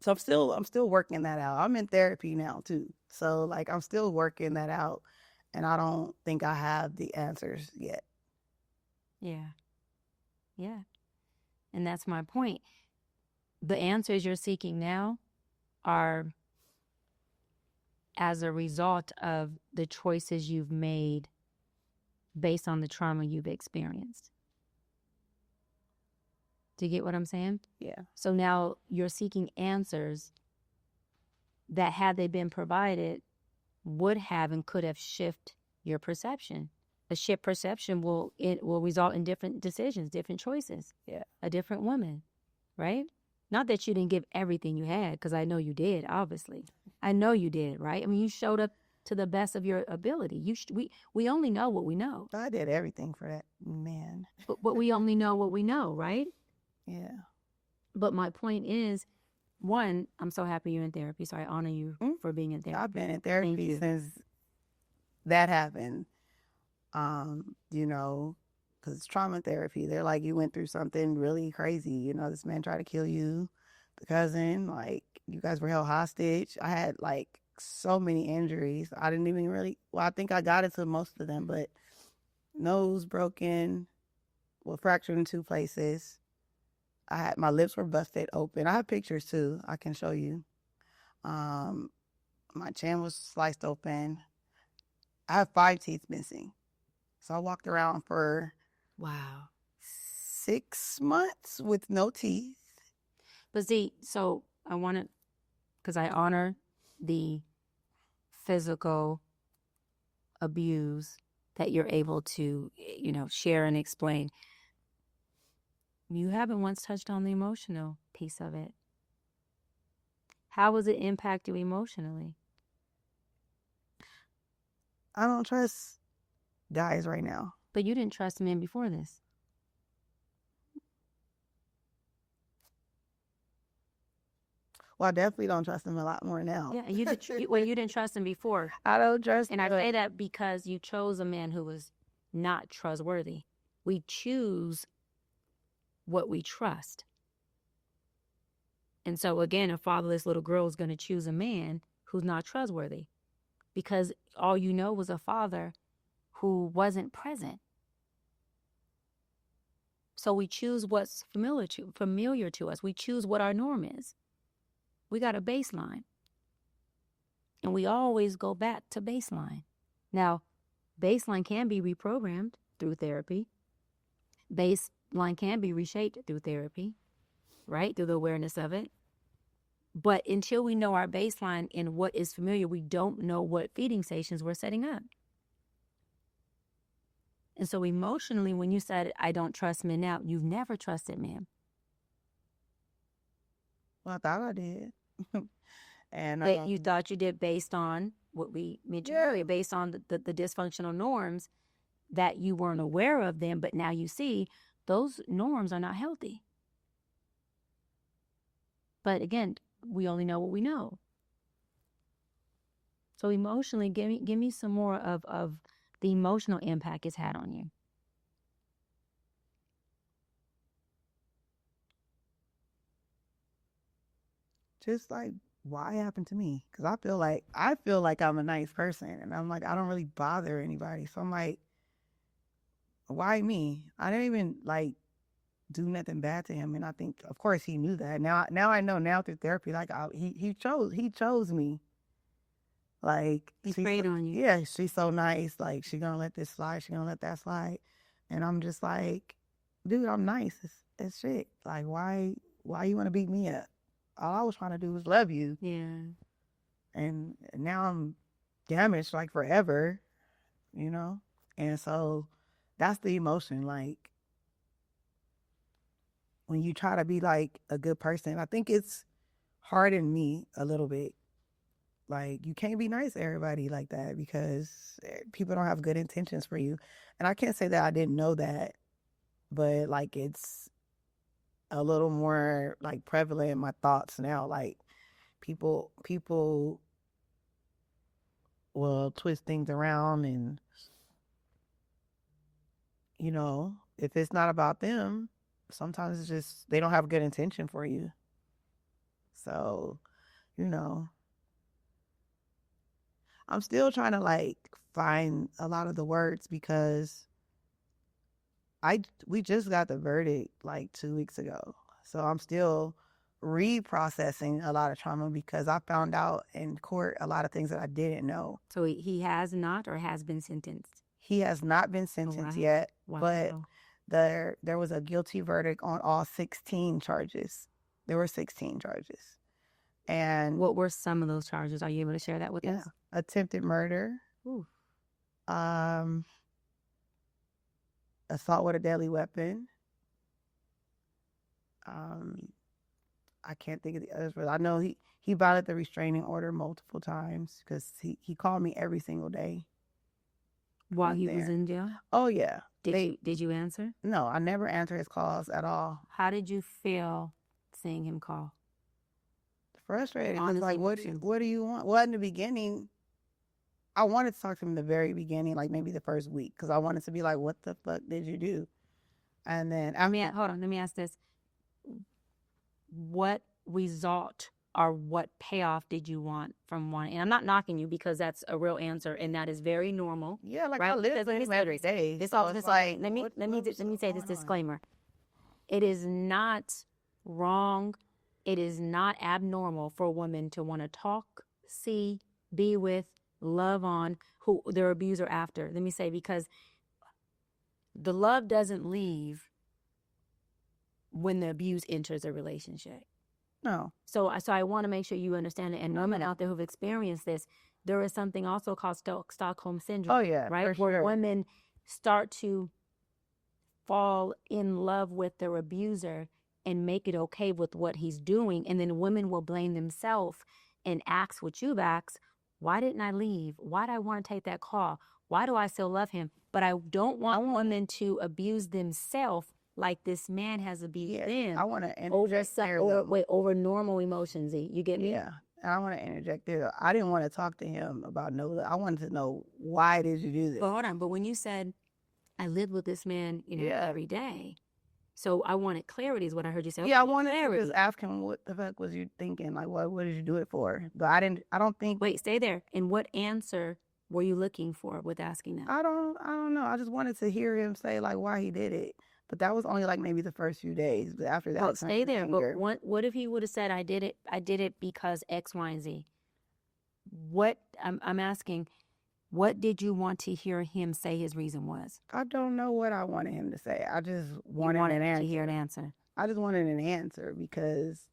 So I'm still working that out. I'm in therapy now too. So like, I'm still working that out, and I don't think I have the answers yet. Yeah. Yeah. And that's my point. The answers you're seeking now are as a result of the choices you've made based on the trauma you've experienced. Do you get what I'm saying? Yeah. So now you're seeking answers that, had they been provided, would have and could have shifted your perception. A shift perception will result in different decisions, different choices. Yeah. A different woman, right? Not that you didn't give everything you had, because I know you did, obviously. I know you did, right? I mean, you showed up to the best of your ability. We only know what we know. I did everything for that man. But we only know what we know, right? Yeah. But my point is, one, I'm so happy you're in therapy, so I honor you for being in therapy. I've been in therapy since that happened. You know, because it's trauma therapy. They're like, you went through something really crazy. You know, this man tried to kill you, the cousin, like, you guys were held hostage. I had like so many injuries. I didn't even really, well, I think I got into most of them, but nose broken, well, fractured in 2 places. My lips were busted open. I have pictures too. I can show you. My chin was sliced open. I have 5 teeth missing. So I walked around for 6 months with no teeth. But see, so I want to, because I honor the physical abuse that you're able to, share and explain. You haven't once touched on the emotional piece of it. How was it impact you emotionally? I don't trust guys right now. But you didn't trust men before this. Well, I definitely don't trust them a lot more now. Yeah, you didn't trust him before. I don't trust And I say that because you chose a man who was not trustworthy. We choose what we trust. And so, again, a fatherless little girl is going to choose a man who's not trustworthy, because all you know was a father who wasn't present. So we choose what's familiar to us. We choose what our norm is. We got a baseline. And we always go back to baseline. Now, baseline can be reprogrammed through therapy. Baseline can be reshaped through therapy, right? Through the awareness of it. But until we know our baseline and what is familiar, we don't know what feeding stations we're setting up. And so emotionally, when you said, I don't trust men now, you've never trusted men. Well, I thought I did. And you thought you did based on what we mentioned earlier, based on the dysfunctional norms that you weren't aware of them, but now you see those norms are not healthy. But again, we only know what we know. So emotionally, give me some more of the emotional impact it's had on you. Just like, why happened to me? Because I feel like I'm a nice person, and I'm like, I don't really bother anybody. So I'm like, why me? I didn't even like do nothing bad to him, and I think, of course, he knew that. Now I know now through therapy, like, he chose me. Like, he preyed on you. Yeah, she's so nice. Like, she gonna let this slide. She gonna let that slide. And I'm just like, dude, I'm nice as shit. Like, why you want to beat me up? All I was trying to do was love you. Yeah. And now I'm damaged like forever, you know? And so that's the emotion. Like when you try to be like a good person, I think it's hardened me a little bit. Like you can't be nice to everybody like that because people don't have good intentions for you. And I can't say that I didn't know that, but like it's a little more like prevalent in my thoughts now. Like people will twist things around, and you know, if it's not about them, sometimes it's just they don't have good intention for you. So, you know, I'm still trying to like find a lot of the words because we just got the verdict like 2 weeks ago. So I'm still reprocessing a lot of trauma because I found out in court a lot of things that I didn't know. So he has not or has been sentenced? He has not been sentenced yet, Wow. but there was a guilty verdict on all 16 charges. There were 16 charges. And what were some of those charges? Are you able to share that with us? Attempted murder. Ooh. Assault with a deadly weapon. I can't think of the others, but I know he violated the restraining order multiple times because he called me every single day. While he was in jail? Oh, yeah. Did you answer? No, I never answered his calls at all. How did you feel seeing him call? Frustrated. Honestly, like, what do you want? Well, in the beginning, I wanted to talk to him in the very beginning, like maybe the first week, because I wanted to be like, what the fuck did you do? And then hold on, let me ask this. What result or what payoff did you want from one? And I'm not knocking you because that's a real answer and that is very normal. Yeah, like right? I live with him every day. Let me say this disclaimer. It is not wrong. It is not abnormal for a woman to want to talk, see, be with, love on who their abuser after. Let me say, because the love doesn't leave when the abuse enters a relationship. No. So I want to make sure you understand it. And women out there who've experienced this, there is something also called Stockholm Syndrome. Oh, yeah. Right? Where women start to fall in love with their abuser and make it okay with what he's doing. And then women will blame themselves and ask what you've asked. Why didn't I leave? Why do I want to take that call? Why do I still love him? But I don't want women to abuse themselves like this man has abused them. I want to over normal emotions. You get me? Yeah. And I want to interject there. I didn't want to talk to him about I wanted to know, why did you do this? But hold on. But when you said, I lived with this man, every day. So I wanted clarity is what I heard you say. Yeah, I wanted to just ask him, what the fuck was you thinking? Like, what did you do it for? But I don't think. Wait, stay there. And what answer were you looking for with asking that? I don't know. I just wanted to hear him say like why he did it. But that was only like maybe the first few days. But after that, stay there. But what if he would have said, I did it because X, Y, and Z? What I'm asking, what did you want to hear him say his reason was? I don't know what I wanted him to say. I just wanted an answer. To hear an answer. I just wanted an answer because,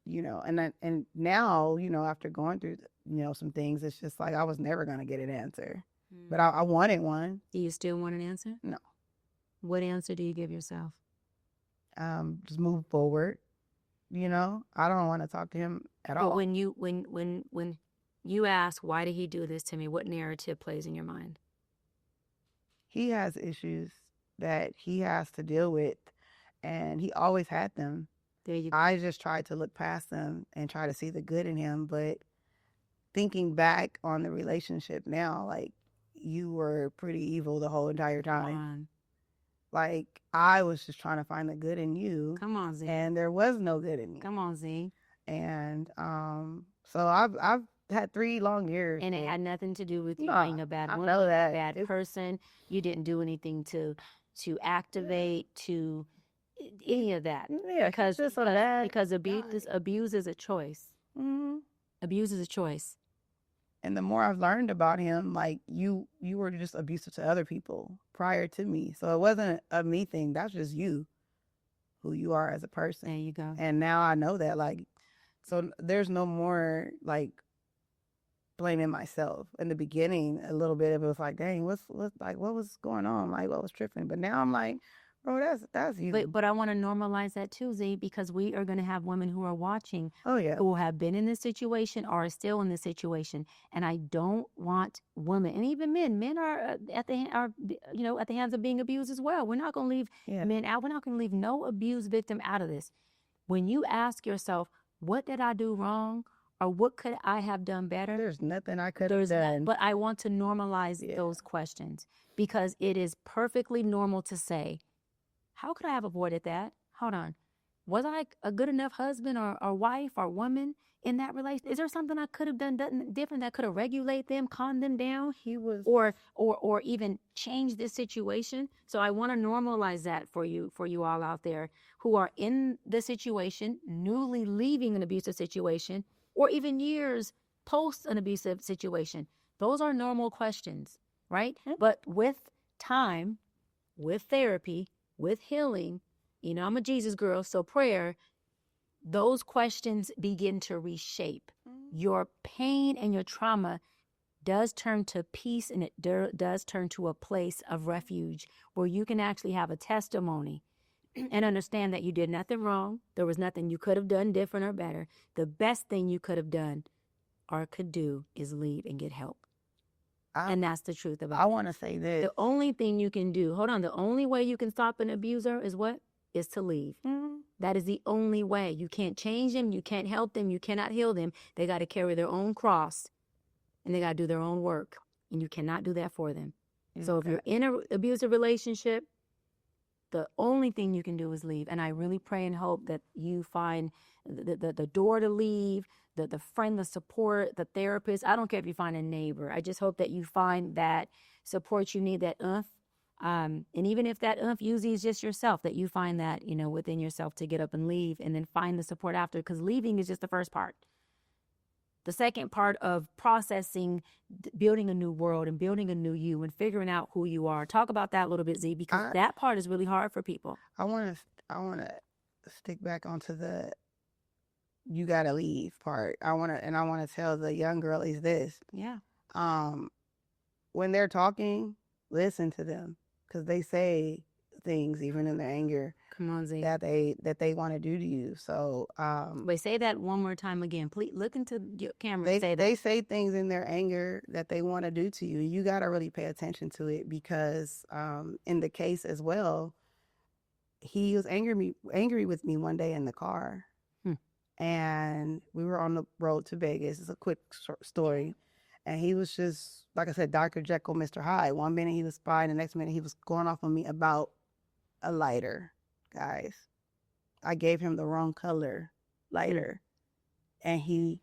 and now, after going through, some things, it's just like I was never going to get an answer. But I wanted one. Do you still want an answer? No. What answer do you give yourself? Just move forward. I don't want to talk to him at all. But when you ask, why did he do this to me? What narrative plays in your mind? He has issues that he has to deal with, and he always had them. I just tried to look past them and try to see the good in him. But thinking back on the relationship now, like, you were pretty evil the whole entire time. Like, I was just trying to find the good in you. Come on, Z. And there was no good in you. Come on, Z. And so I've had 3 long years. And it had nothing to do with you being a bad woman, bad person. You didn't do anything to activate, to any of that. Yeah, because abuse is a choice. Mm-hmm. Abuse is a choice. And the more I've learned about him, like, you were just abusive to other people prior to me. So it wasn't a me thing. That's just you, who you are as a person. There you go. And now I know that, like, so there's no more, like, blaming myself. In the beginning, a little bit of it was like, dang, what was going on? Like, what was tripping? But now I'm like, bro, that's you. But I want to normalize that too, Z, because we are going to have women who are watching Oh yeah. who have been in this situation or are still in this situation, and I don't want women and even men are at the hands of being abused as well. We're not going to leave men out. We're not going to leave no abused victim out of this. When you ask yourself, what did I do wrong, or what could I have done better? There's nothing I could have done. But I want to normalize those questions, because it is perfectly normal to say, how could I have avoided that? Hold on. Was I a good enough husband or wife or woman in that relationship? Is there something I could have done different that could have regulated them, calmed them down? Or even changed this situation? So I want to normalize that for you all out there who are in the situation, newly leaving an abusive situation, or even years post an abusive situation. Those are normal questions, right? But with time, with therapy, with healing, I'm a Jesus girl, so prayer, those questions begin to reshape. Your pain and your trauma does turn to peace, and it does turn to a place of refuge where you can actually have a testimony and understand that you did nothing wrong. There was nothing you could have done different or better. The best thing you could have done or could do is leave and get help. And that's the truth about it. I want to say this. The only thing you can do, the only way you can stop an abuser is what? Is to leave. That is the only way. You can't change them. You can't help them. You cannot heal them. They got to carry their own cross, and they got to do their own work. And you cannot do that for them. So if you're in an abusive relationship, the only thing you can do is leave. And I really pray and hope that you find the door to leave, the friend, the support, the therapist. I don't care if you find a neighbor. I just hope that you find that support you need, that and even if that usually is just yourself, that you find that, within yourself to get up and leave, and then find the support after, because leaving is just the first part. The second part of processing, building a new world and building a new you and figuring out who you are. Talk about that a little bit, Z, because that part is really hard for people. I want to stick back onto the you got to leave part. I want to tell the young girlies this. Yeah. When they're talking, listen to them, because they say things even in their anger. Come on, Z. That they want to do to you. So wait, say that one more time again. Please look into your camera. They say things in their anger that they want to do to you. You got to really pay attention to it, because in the case as well, he was angry with me one day in the car, and we were on the road to Vegas. It's a quick story. And he was just, like I said, Dr. Jekyll, Mr. Hyde. One minute he was fine, the next minute he was going off on me about a lighter. Guys, I gave him the wrong color lighter, and he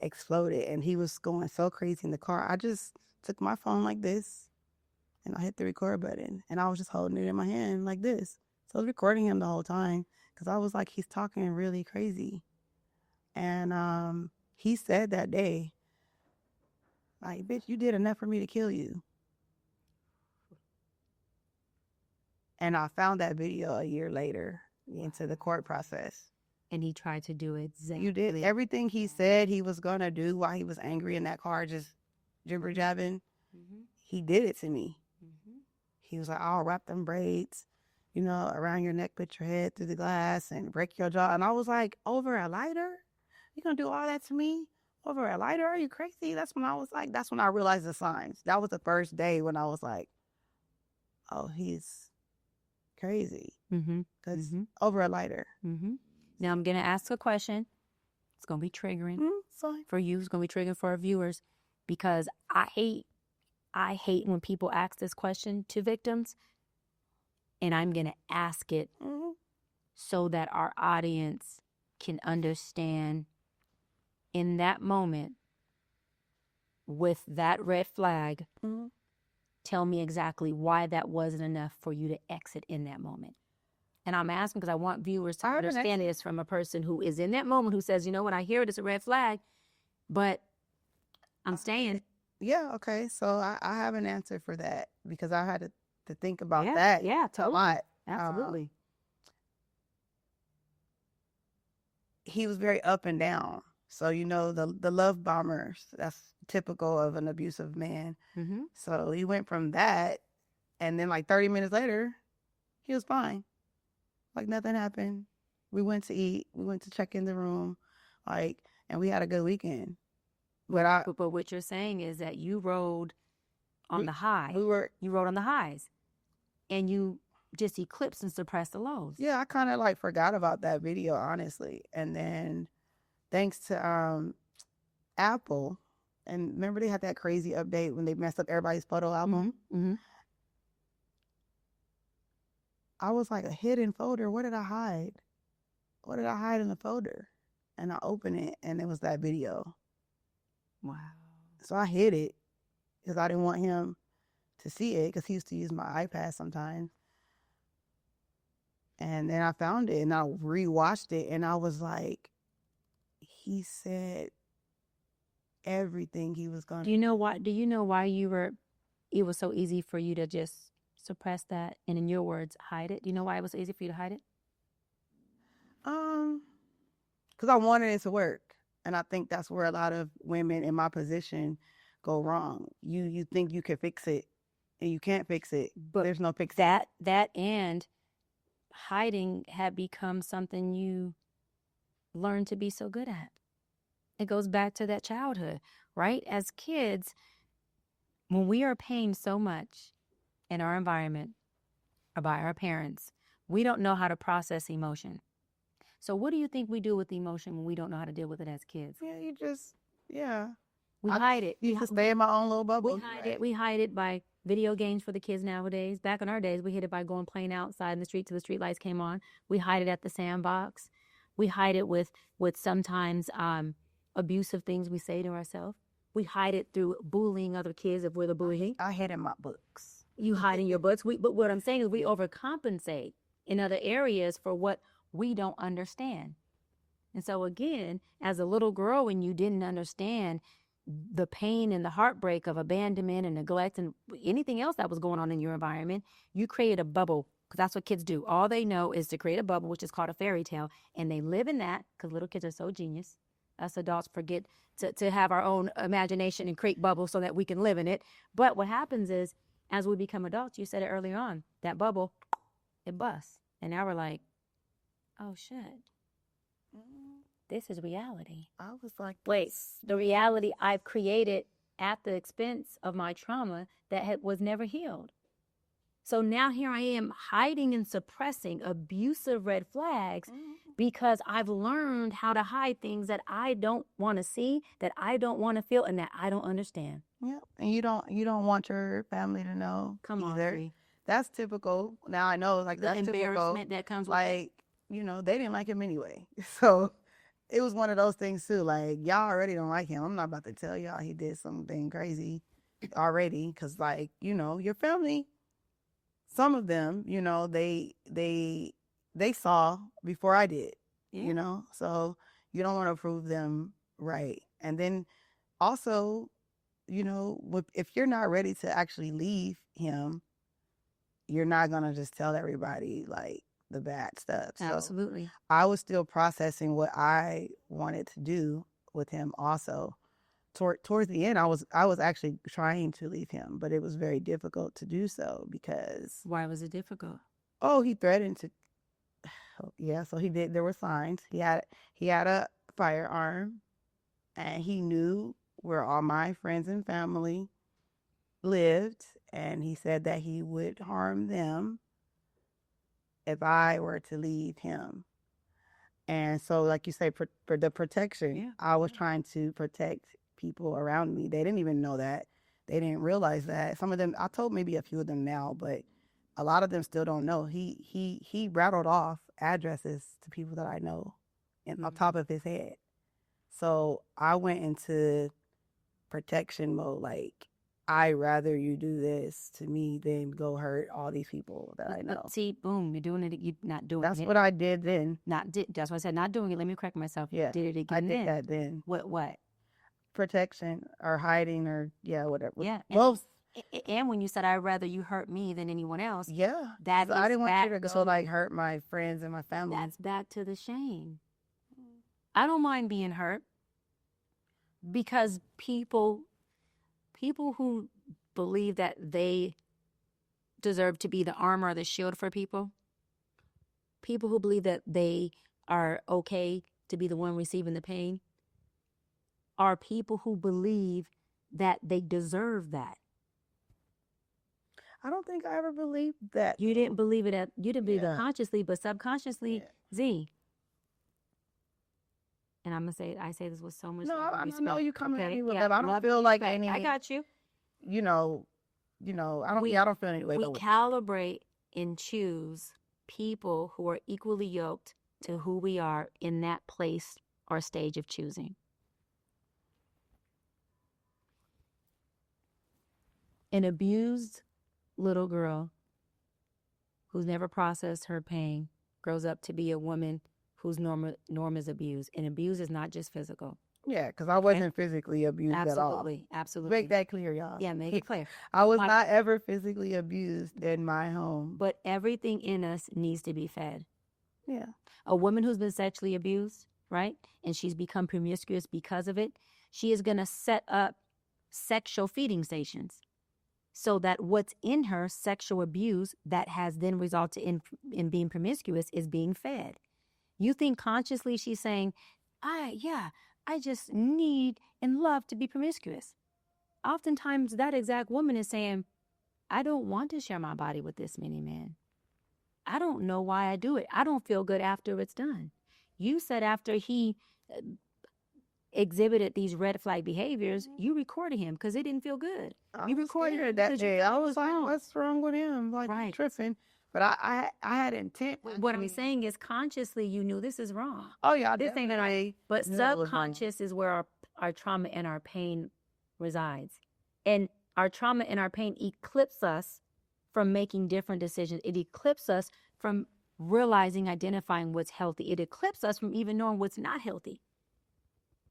exploded, and he was going so crazy in the car. I just took my phone like this, and I hit the record button, and I was just holding it in my hand like this. So I was recording him the whole time, because I was like, he's talking really crazy. And he said that day, like, bitch, you did enough for me to kill you. And I found that video a year later into the court process. And he tried to do exactly. You did everything he said he was going to do while he was angry in that car, just jibber jabbing. He did it to me. He was like, I'll wrap them braids, around your neck, put your head through the glass and break your jaw. And I was like, over a lighter? You going to do all that to me? Over a lighter? Are you crazy? That's when I realized the signs. That was the first day when I was like, oh, he's crazy. Because over a lighter. Now I'm going to ask a question. It's going to be triggering for you. It's going to be triggering for our viewers, because I hate when people ask this question to victims, and I'm going to ask it so that our audience can understand in that moment, with that red flag, tell me exactly why that wasn't enough for you to exit in that moment. And I'm asking because I want viewers to understand this from a person who is in that moment, who says, when I hear it, it's a red flag, but I'm staying. Yeah, okay. So I have an answer for that, because I had to think about that. Yeah, totally. A lot. Absolutely. He was very up and down. So, the love bombers, that's typical of an abusive man. Mm-hmm. So he went from that, and then like 30 minutes later, he was fine. Like nothing happened. We went to eat. We went to check in the room, and we had a good weekend. But But what you're saying is that you rode on the high. you rode on the highs, and you just eclipsed and suppressed the lows. Yeah, I kind of like forgot about that video, honestly. And then thanks to Apple, and remember they had that crazy update when they messed up everybody's photo album? Mm-hmm. I was like, a hidden folder. What did I hide? What did I hide in the folder? And I opened it, and it was that video. Wow. So I hid it because I didn't want him to see it, because he used to use my iPad sometimes. And then I found it, and I rewatched it, and I was like, he said everything he was going to. Do you know why it was so easy for you to just suppress that and, in your words, hide it? Do you know why it was so easy for you to hide it? Because I wanted it to work. And I think that's where a lot of women in my position go wrong. You think you can fix it, and you can't fix it. But there's no fix. That and hiding had become something you learned to be so good at. It goes back to that childhood, right? As kids, when we are paying so much in our environment or by our parents, we don't know how to process emotion. So what do you think we do with emotion when we don't know how to deal with it as kids? Yeah, we hide it. You can stay in my own little bubble. We hide it by video games for the kids nowadays. Back in our days, we hid it by going playing outside in the street till the street lights came on. We hide it at the sandbox. We hide it with sometimes abusive things we say to ourselves. We hide it through bullying other kids if we're the bully. I hid in my books. You hide in your books. But what I'm saying is we overcompensate in other areas for what we don't understand. And so again, as a little girl, when you didn't understand the pain and the heartbreak of abandonment and neglect and anything else that was going on in your environment, you create a bubble, because that's what kids do. All they know is to create a bubble, which is called a fairy tale, and they live in that because little kids are so genius. Us adults forget to have our own imagination and create bubbles so that we can live in it. But what happens is, as we become adults, you said it earlier on, that bubble, it busts. And now we're like, oh shit, this is reality. I was like, wait, the reality I've created at the expense of my trauma that was never healed. So now here I am hiding and suppressing abusive red flags because I've learned how to hide things that I don't want to see, that I don't want to feel, and that I don't understand. Yeah, and you don't want your family to know. Come on, either. Bree. That's typical. Now I know, like, The that's embarrassment typical. that comes with like, they didn't like him anyway. So it was one of those things too. Like, y'all already don't like him. I'm not about to tell y'all he did something crazy already, because, like, your family, some of them, they saw before I did. Yeah. So you don't want to prove them right. And then also, if you're not ready to actually leave him, you're not gonna just tell everybody like the bad stuff. Absolutely. So I was still processing what I wanted to do with him. Also, towards the end, I was actually trying to leave him, but it was very difficult to do so because. Why was it difficult? Oh, he threatened to. Yeah, so he did. There were signs. He had a firearm, and he knew where all my friends and family lived, and he said that he would harm them if I were to leave him. And so, like you say, for the protection, I was trying to protect people around me. They didn't even know that. They didn't realize that. Some of them, I told maybe a few of them now, but a lot of them still don't know. He rattled off addresses to people that I know on top of his head. So I went into protection mode. Like, I'd rather you do this to me than go hurt all these people that I know. See, boom, you're doing it. You're not doing it. That's what I did then. That's why I said not doing it. Let me correct myself. Yeah. Did it again. I did that then. What? Protection or hiding or whatever. Yeah. And when you said I'd rather you hurt me than anyone else. Yeah. That I didn't want you to go like hurt my friends and my family. That's back to the shame. I don't mind being hurt. Because people who believe that they deserve to be the armor or the shield for people who believe that they are okay to be the one receiving the pain, are people who believe that they deserve that. I don't think I ever believed that. You didn't believe it you didn't believe it Yeah. consciously, but subconsciously, Yeah. Z. And I'm gonna I say this with so much No, love and I respect. know you coming at Okay? me with Yeah, that. I don't love feel and like respect. any. I got you. I don't. I don't feel any way. We calibrate and choose people who are equally yoked to who we are in that place or stage of choosing. An abused little girl who's never processed her pain grows up to be a woman whose norm is abuse. And abuse is not just physical. Yeah, because I wasn't physically abused at all. Absolutely. Make that clear, y'all. Yeah, make it clear. I was not ever physically abused in my home. But everything in us needs to be fed. Yeah. A woman who's been sexually abused, right? And she's become promiscuous because of it. She is going to set up sexual feeding stations so that what's in her, sexual abuse, that has then resulted in being promiscuous, is being fed. You think consciously she's saying, I just need and love to be promiscuous. Oftentimes that exact woman is saying, I don't want to share my body with this many men. I don't know why I do it. I don't feel good after it's done. You said after he exhibited these red flag behaviors, you recorded him because it didn't feel good. You recorded it that day. I was like, what's wrong with him? Like, right. Tripping. But I had intent. What I'm saying is consciously you knew this is wrong. Oh, yeah. This ain't right. But subconscious is where our trauma and our pain resides. And our trauma and our pain eclipse us from making different decisions. It eclipses us from realizing, identifying what's healthy. It eclipses us from even knowing what's not healthy.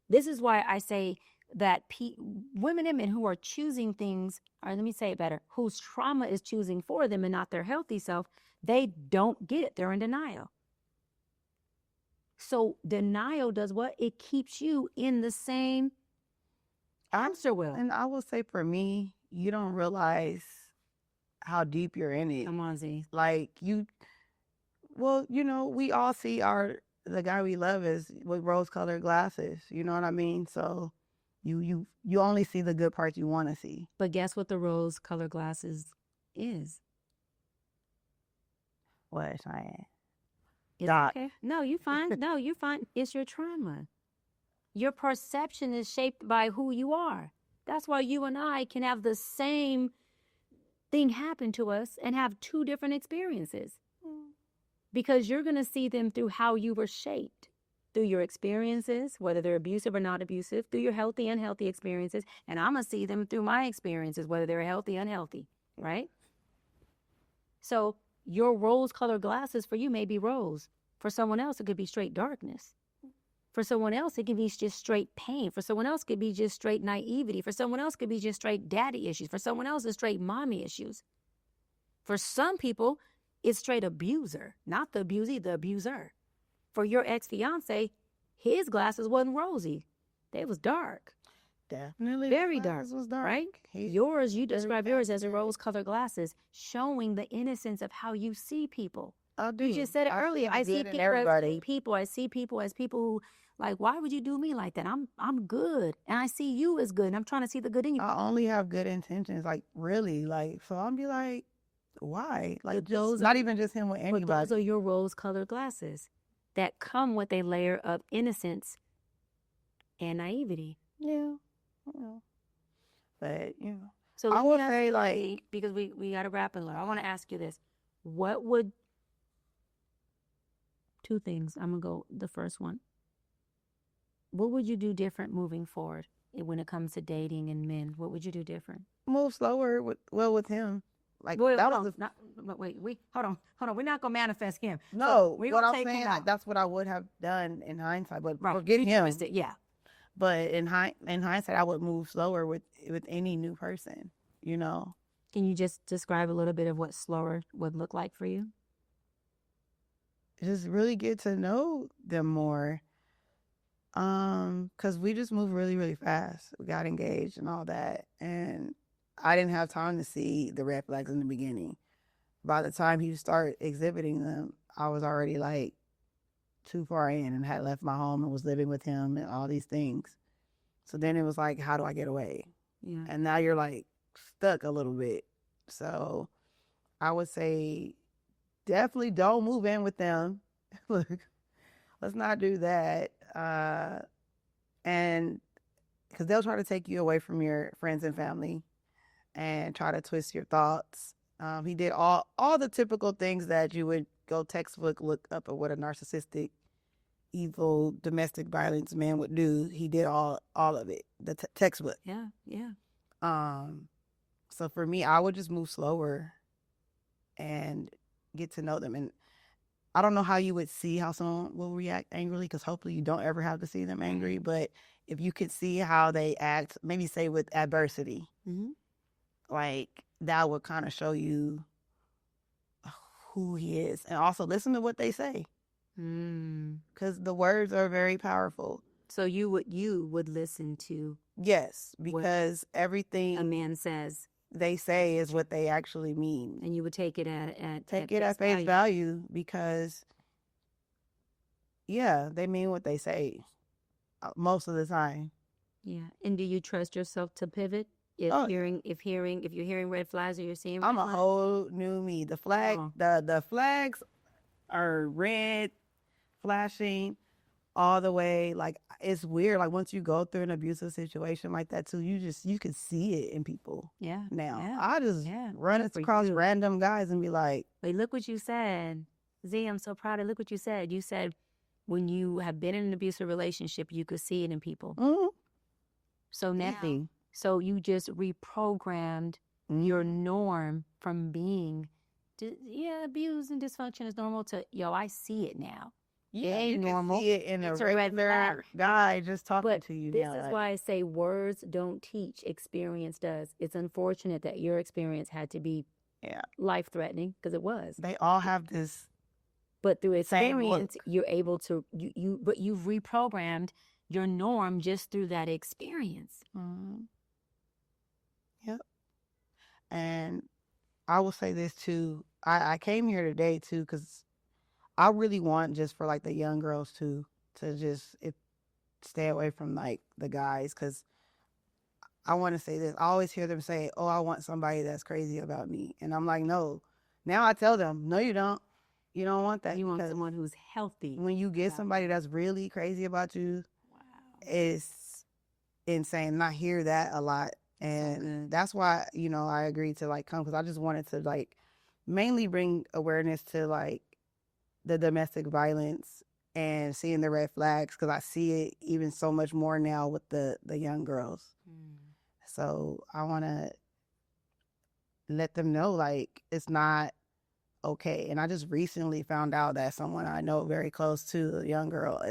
This is why I say that women and men who are choosing things, or let me say it better, whose trauma is choosing for them and not their healthy self, they don't get it. They're in denial. So denial does what? It keeps you in the same hamster wheel. And I will say for me, you don't realize how deep you're in it. Come on, Z. Like we all see the guy we love is with rose-colored glasses. You know what I mean? So you only see the good parts you want to see. But guess what the rose-colored glasses is? What, Cheyenne? Okay. No, you fine. No, you fine. It's your trauma. Your perception is shaped by who you are. That's why you and I can have the same thing happen to us and have two different experiences. Because you're going to see them through how you were shaped, through your experiences, whether they're abusive or not abusive, through your healthy and unhealthy experiences. And I'm going to see them through my experiences, whether they're healthy or unhealthy, right? So your rose-colored glasses for you may be rose. For someone else, it could be straight darkness. For someone else, it could be just straight pain. For someone else, it could be just straight naivety. For someone else, it could be just straight daddy issues. For someone else, it's straight mommy issues. For some people, it's straight abuser, not the abusee, the abuser. For your ex-fiance, his glasses wasn't rosy. They was dark. Definitely. Very dark, right? Yours, you describe yours as a rose-colored glasses, showing the innocence of how you see people. I do. You just said it earlier. I see people as people who, like, why would you do me like that? I'm good. And I see you as good. And I'm trying to see the good in you. I only have good intentions, like, really. Like, so I'll be like, why? Like, those, not even just him with anybody. But those are your rose-colored glasses that come with a layer of innocence and naivety. Yeah. But, So I would say, like, because we got to wrap it up. I want to ask you this. What would, two things. I'm going to go the first one. What would you do different moving forward when it comes to dating and men? What would you do different? Move slower with him. Like, hold on. We're not going to manifest him. No, what I'm saying, that's what I would have done in hindsight, but forget him. Yeah. But in hindsight, I would move slower with any new person, Can you just describe a little bit of what slower would look like for you? Just really get to know them more. Because we just moved really, really fast. We got engaged and all that. And I didn't have time to see the red flags in the beginning. By the time he started exhibiting them, I was already like too far in and had left my home and was living with him and all these things. So then it was like, how do I get away? Yeah. And now you're like stuck a little bit. So I would say definitely don't move in with them. Look, let's not do that. And because they'll try to take you away from your friends and family and try to twist your thoughts. He did all the typical things that you would go textbook look up at what a narcissistic, evil, domestic violence man would do. He did all of it, the textbook. Yeah, yeah. So for me, I would just move slower and get to know them. And I don't know how you would see how someone will react angrily, because hopefully you don't ever have to see them angry. But if you could see how they act, maybe say with adversity, like that would kind of show you who he is. And also listen to what they say, because the words are very powerful. So you would listen to Yes, because everything a man says, they say is what they actually mean. and you would take it at face value, because yeah, they mean what they say most of the time. Yeah. And do you trust yourself to pivot if you're hearing red flags or you're seeing red I'm a flags? whole new me. The flags are red, flashing all the way. Like, it's weird. Like, once you go through an abusive situation like that too, you can see it in people. Yeah. Now, Yeah. I just run Good for across you. random guys and be like, Wait, look what you said. Z, I'm so proud of. Look what you said. You said when you have been in an abusive relationship, you could see it in people. So now, nothing. so you just reprogrammed your norm from being, abuse and dysfunction is normal to, I see it now. Yeah, it ain't you normal. can see it in It's a a red regular guy just talking But to you. this now, is like, why I say words don't teach, experience does. It's unfortunate that your experience had to be life-threatening, because it was. they all have this. But through Same experience, you're able to, but you've reprogrammed your norm just through that experience. Yep. And I will say this too. I came here today too because I really want, just for like the young girls too, to just stay away from like the guys, because I want to say this. I always hear them say, "Oh, I want somebody that's crazy about me," and I'm like, no. Now I tell them, no, you don't. You don't want that. You want someone who's healthy. When you get somebody that's really crazy about you, it's insane. And I hear that a lot. And that's why, I agreed to like come, because I just wanted to like mainly bring awareness to like the domestic violence and seeing the red flags, because I see it even so much more now with the young girls. So I want to let them know like it's not okay. And I just recently found out that someone I know very close to, a young girl,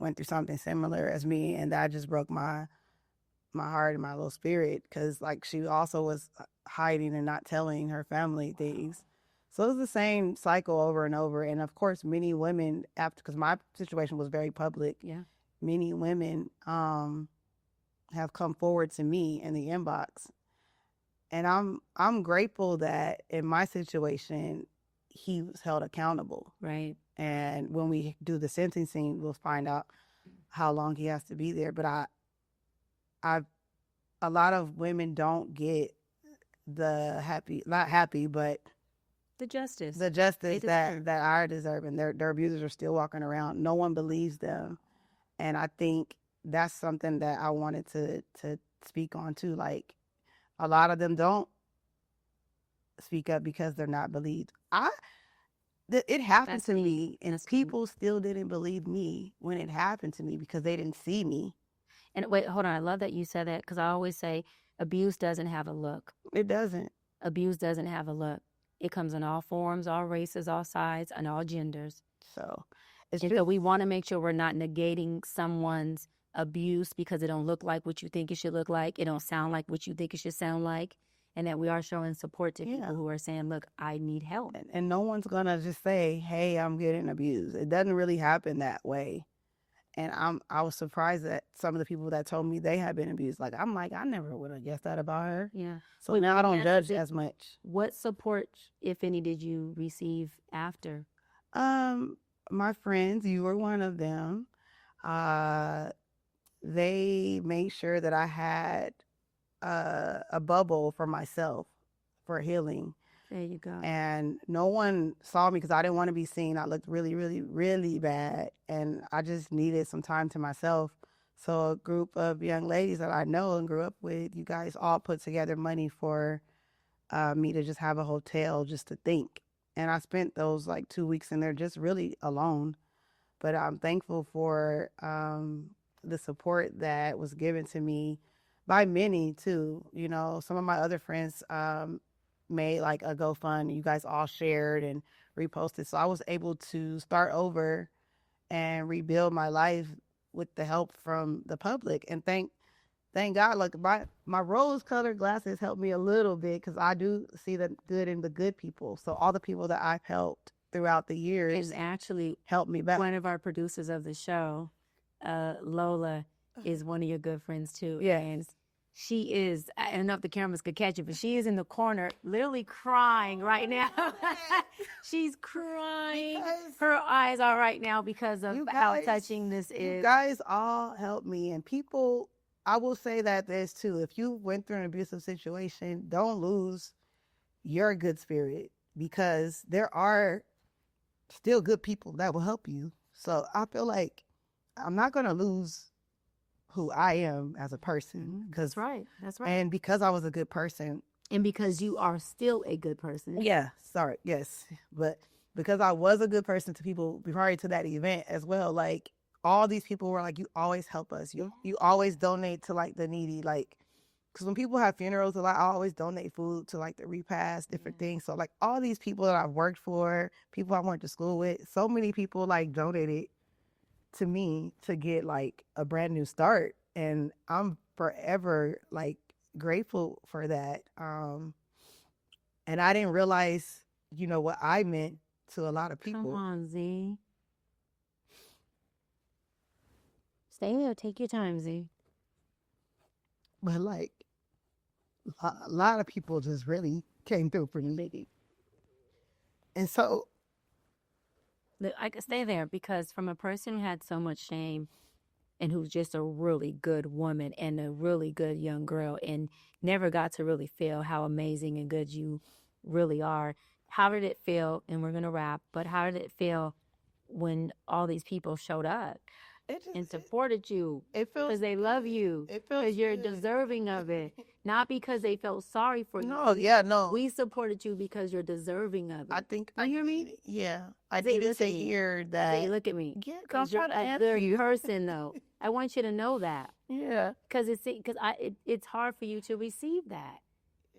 went through something similar as me, and that just broke my heart and my little spirit, because like she also was hiding and not telling her family things. So it was the same cycle over and over. And of course, many women, because my situation was very public, many women have come forward to me in the inbox. And I'm grateful that in my situation, he was held accountable. Right. And when we do the sentencing, we'll find out how long he has to be there. But a lot of women don't get the not happy, but the justice that are deserving. Their abusers are still walking around. No one believes them. And I think that's something that I wanted to speak on too. Like, a lot of them don't speak up because they're not believed. It happened to me, and people still didn't believe me when it happened to me because they didn't see me. And wait, hold on. I love that you said that, because I always say abuse doesn't have a look. It doesn't. Abuse doesn't have a look. It comes in all forms, all races, all sides, and all genders. So we want to make sure we're not negating someone's abuse because it don't look like what you think it should look like. It don't sound like what you think it should sound like. And that we are showing support to people who are saying, look, I need help. And no one's going to just say, hey, I'm getting abused. It doesn't really happen that way. And I was surprised that some of the people that told me they had been abused. Like, I'm like, I never would have guessed that about her. Yeah. So now I don't judge Aziza, as much. what support, if any, did you receive after? My friends, you were one of them. They made sure that I had a bubble for myself for healing. There you go. And no one saw me because I didn't want to be seen. I looked really, really, really bad. And I just needed some time to myself. So a group of young ladies that I know and grew up with, you guys all put together money for me to just have a hotel just to think. And I spent those like 2 weeks in there just really alone. But I'm thankful for the support that was given to me by many too. You know, some of my other friends made like a GoFund. You guys all shared and reposted. So I was able to start over and rebuild my life with the help from the public. And thank God, like my rose colored glasses helped me a little bit because I do see the good in the good people. So all the people that I've helped throughout the years And actually, helped me back. one of our producers of the show, Lola, is one of your good friends too. Yeah. And she is, I don't know if the cameras could catch it, but she is in the corner literally crying right now. She's crying. Because Her eyes are right now because of you how guys- touching this You is. guys all helped me, and people, I will say that there's too. If you went through an abusive situation, don't lose your good spirit because there are still good people that will help you. So I feel like I'm not going to lose who I am as a person because That's right. That's right. and because I was a good person. And because you are still a good person. Yeah, sorry, yes, but because I was a good person to people prior to that event as well, like all these people were like, you always help us, you always donate to like the needy, like because when people have funerals a lot, I always donate food to like the repast, different things. So like all these people that I've worked for, people I went to school with, so many people like donated to me to get like a brand new start, and I'm forever like grateful for that. And I didn't realize, you know, what I meant to a lot of people. Come on, Z. Stay there. Take your time, Z. But like a lot of people just really came through for me. And so Look, I could stay there because from a person who had so much shame and who's just a really good woman and a really good young girl and never got to really feel how amazing and good you really are. How did it feel? And we're going to wrap, but how did it feel when all these people showed up and supported you? it feels Because they love you. it feels Because you're good. deserving of it. Not because they felt sorry for you. No, yeah, no. We supported you because you're deserving of it. I think You hear me? Yeah. I Zay, didn't look say at me. here that Hey, look at me. yeah, Because I'm trying to you're a answer good you. person, though. I want you to know that. Yeah. Because it's hard for you to receive that.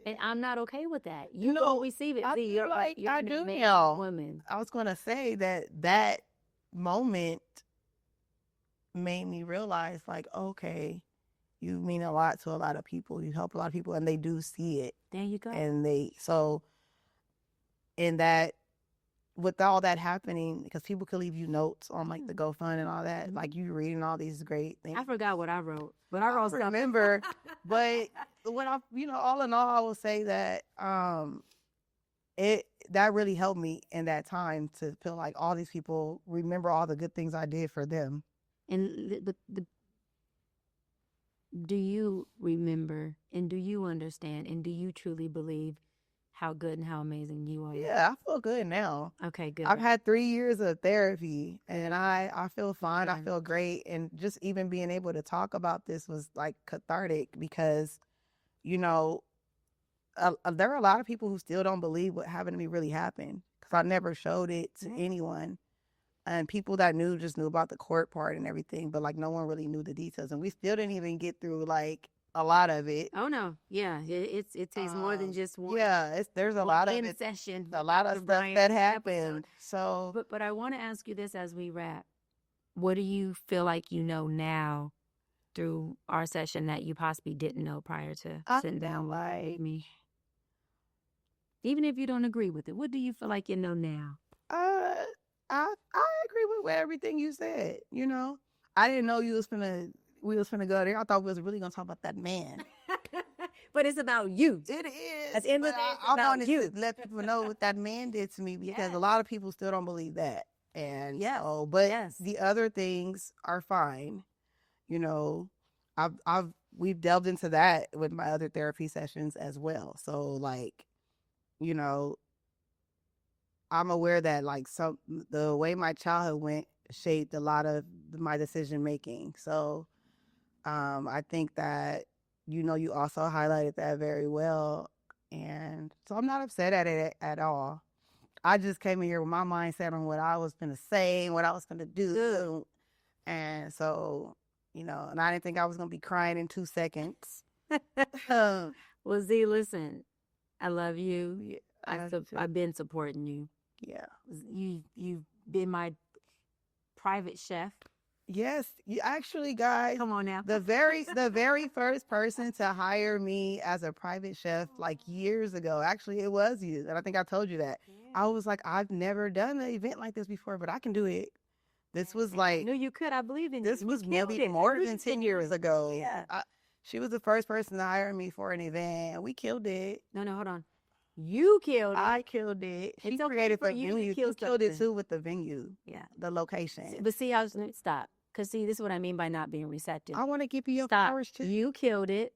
And I'm not okay with that. You No, don't receive it. I See, feel like you're I an do amazing now. woman. I was gonna say that moment made me realize, like, okay, you mean a lot to a lot of people. You help a lot of people, and they do see it. There you go. And in that, with all that happening, because people could leave you notes on like the GoFund and all that, like you reading all these great things. I forgot what I wrote, but I wrote something. Remember, but when I, all in all, I will say that that really helped me in that time to feel like all these people remember all the good things I did for them. And do you remember and do you understand and do you truly believe how good and how amazing you are? Yeah, I feel good now. Okay, good. I've had 3 years of therapy and I feel fine. I Good. feel great. And just even being able to talk about this was like cathartic because, there are a lot of people who still don't believe what happened to me really happened because I never showed it to anyone. And people that knew just knew about the court part and everything, but like no one really knew the details. And we still didn't even get through like a lot of it. Oh no, yeah, it takes more than just one. Yeah, there's a lot of it, session. a lot of for stuff Bryant's that episode. happened. So, But I want to ask you this as we wrap. What do you feel like you know now through our session that you possibly didn't know prior to sitting down with me? Even if you don't agree with it, what do you feel like you know now? I agree with everything you said. I didn't know we was finna go there. I thought we was really gonna talk about that man. But it's about you. It is. At the end of but the day, it's I about wanted you. to let people know what that man did to me because Yes. a lot of people still don't believe that. And Yes. so, but Yes. the other things are fine. You know, we've delved into that with my other therapy sessions as well. So like, you know, I'm aware that like the way my childhood went shaped a lot of my decision making. So I think that, you also highlighted that very well. And so I'm not upset at it at all. I just came in here with my mindset on what I was going to say and what I was going to do. Good. And so, and I didn't think I was going to be crying in 2 seconds. Well, Z, listen, I love you. Yeah, I've been supporting you. Yeah. You've been my private chef. Yes, you actually, guys. Come on now. The very first person to hire me as a private chef like years ago. Actually, it was you, and I think I told you that. I was like, I've never done an event like this before, but I can do it. This was like, I knew you could. I believe in you. this was You maybe killed it. more than 10 years ago. Yeah. She was the first person to hire me for an event. We killed it. No, hold on. You killed it. I killed it. She It's okay created for the you to venue. kill You killed it something. too with the venue. Yeah. The location. But see, I was stop. Because see, this is what I mean by not being receptive. I want to give you your Stop. flowers too. You killed it.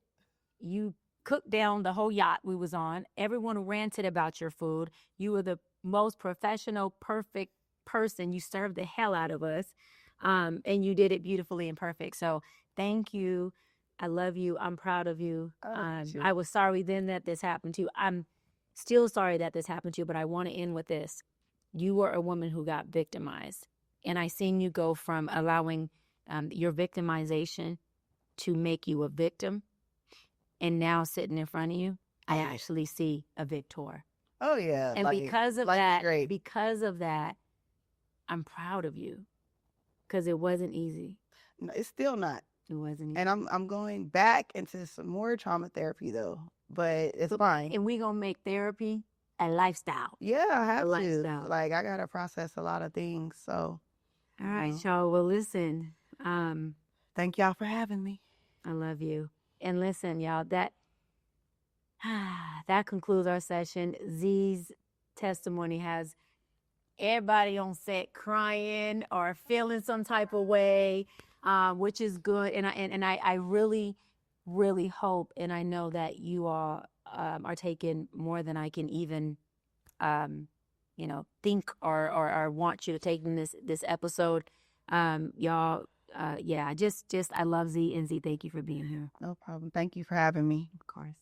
You cooked down the whole yacht we was on. Everyone ranted about your food. You were the most professional, perfect person. You served the hell out of us. And you did it beautifully and perfect. So thank you. I love you. I'm proud of you. I was sorry then that this happened to you. I'm still sorry that this happened to you, but I want to end with this. You were a woman who got victimized. And I seen you go from allowing your victimization to make you a victim. And now sitting in front of you, I actually see a victor. Oh, yeah. And because of that, I'm proud of you. Because it wasn't easy. No, it's still not. It wasn't easy. And I'm going back into some more trauma therapy though, but it's fine. And we're going to make therapy a lifestyle. Yeah, I have to. Lifestyle. Like, I got to process a lot of things. So, all right, y'all. Well, listen. Thank y'all for having me. I love you. And listen, y'all, that concludes our session. Z's testimony has everybody on set crying or feeling some type of way, which is good. And I really, really hope, and I know that you all are taking more than I can even, think or want you to take in this episode. Y'all, I love Z, and Z, thank you for being here. No problem. Thank you for having me. Of course.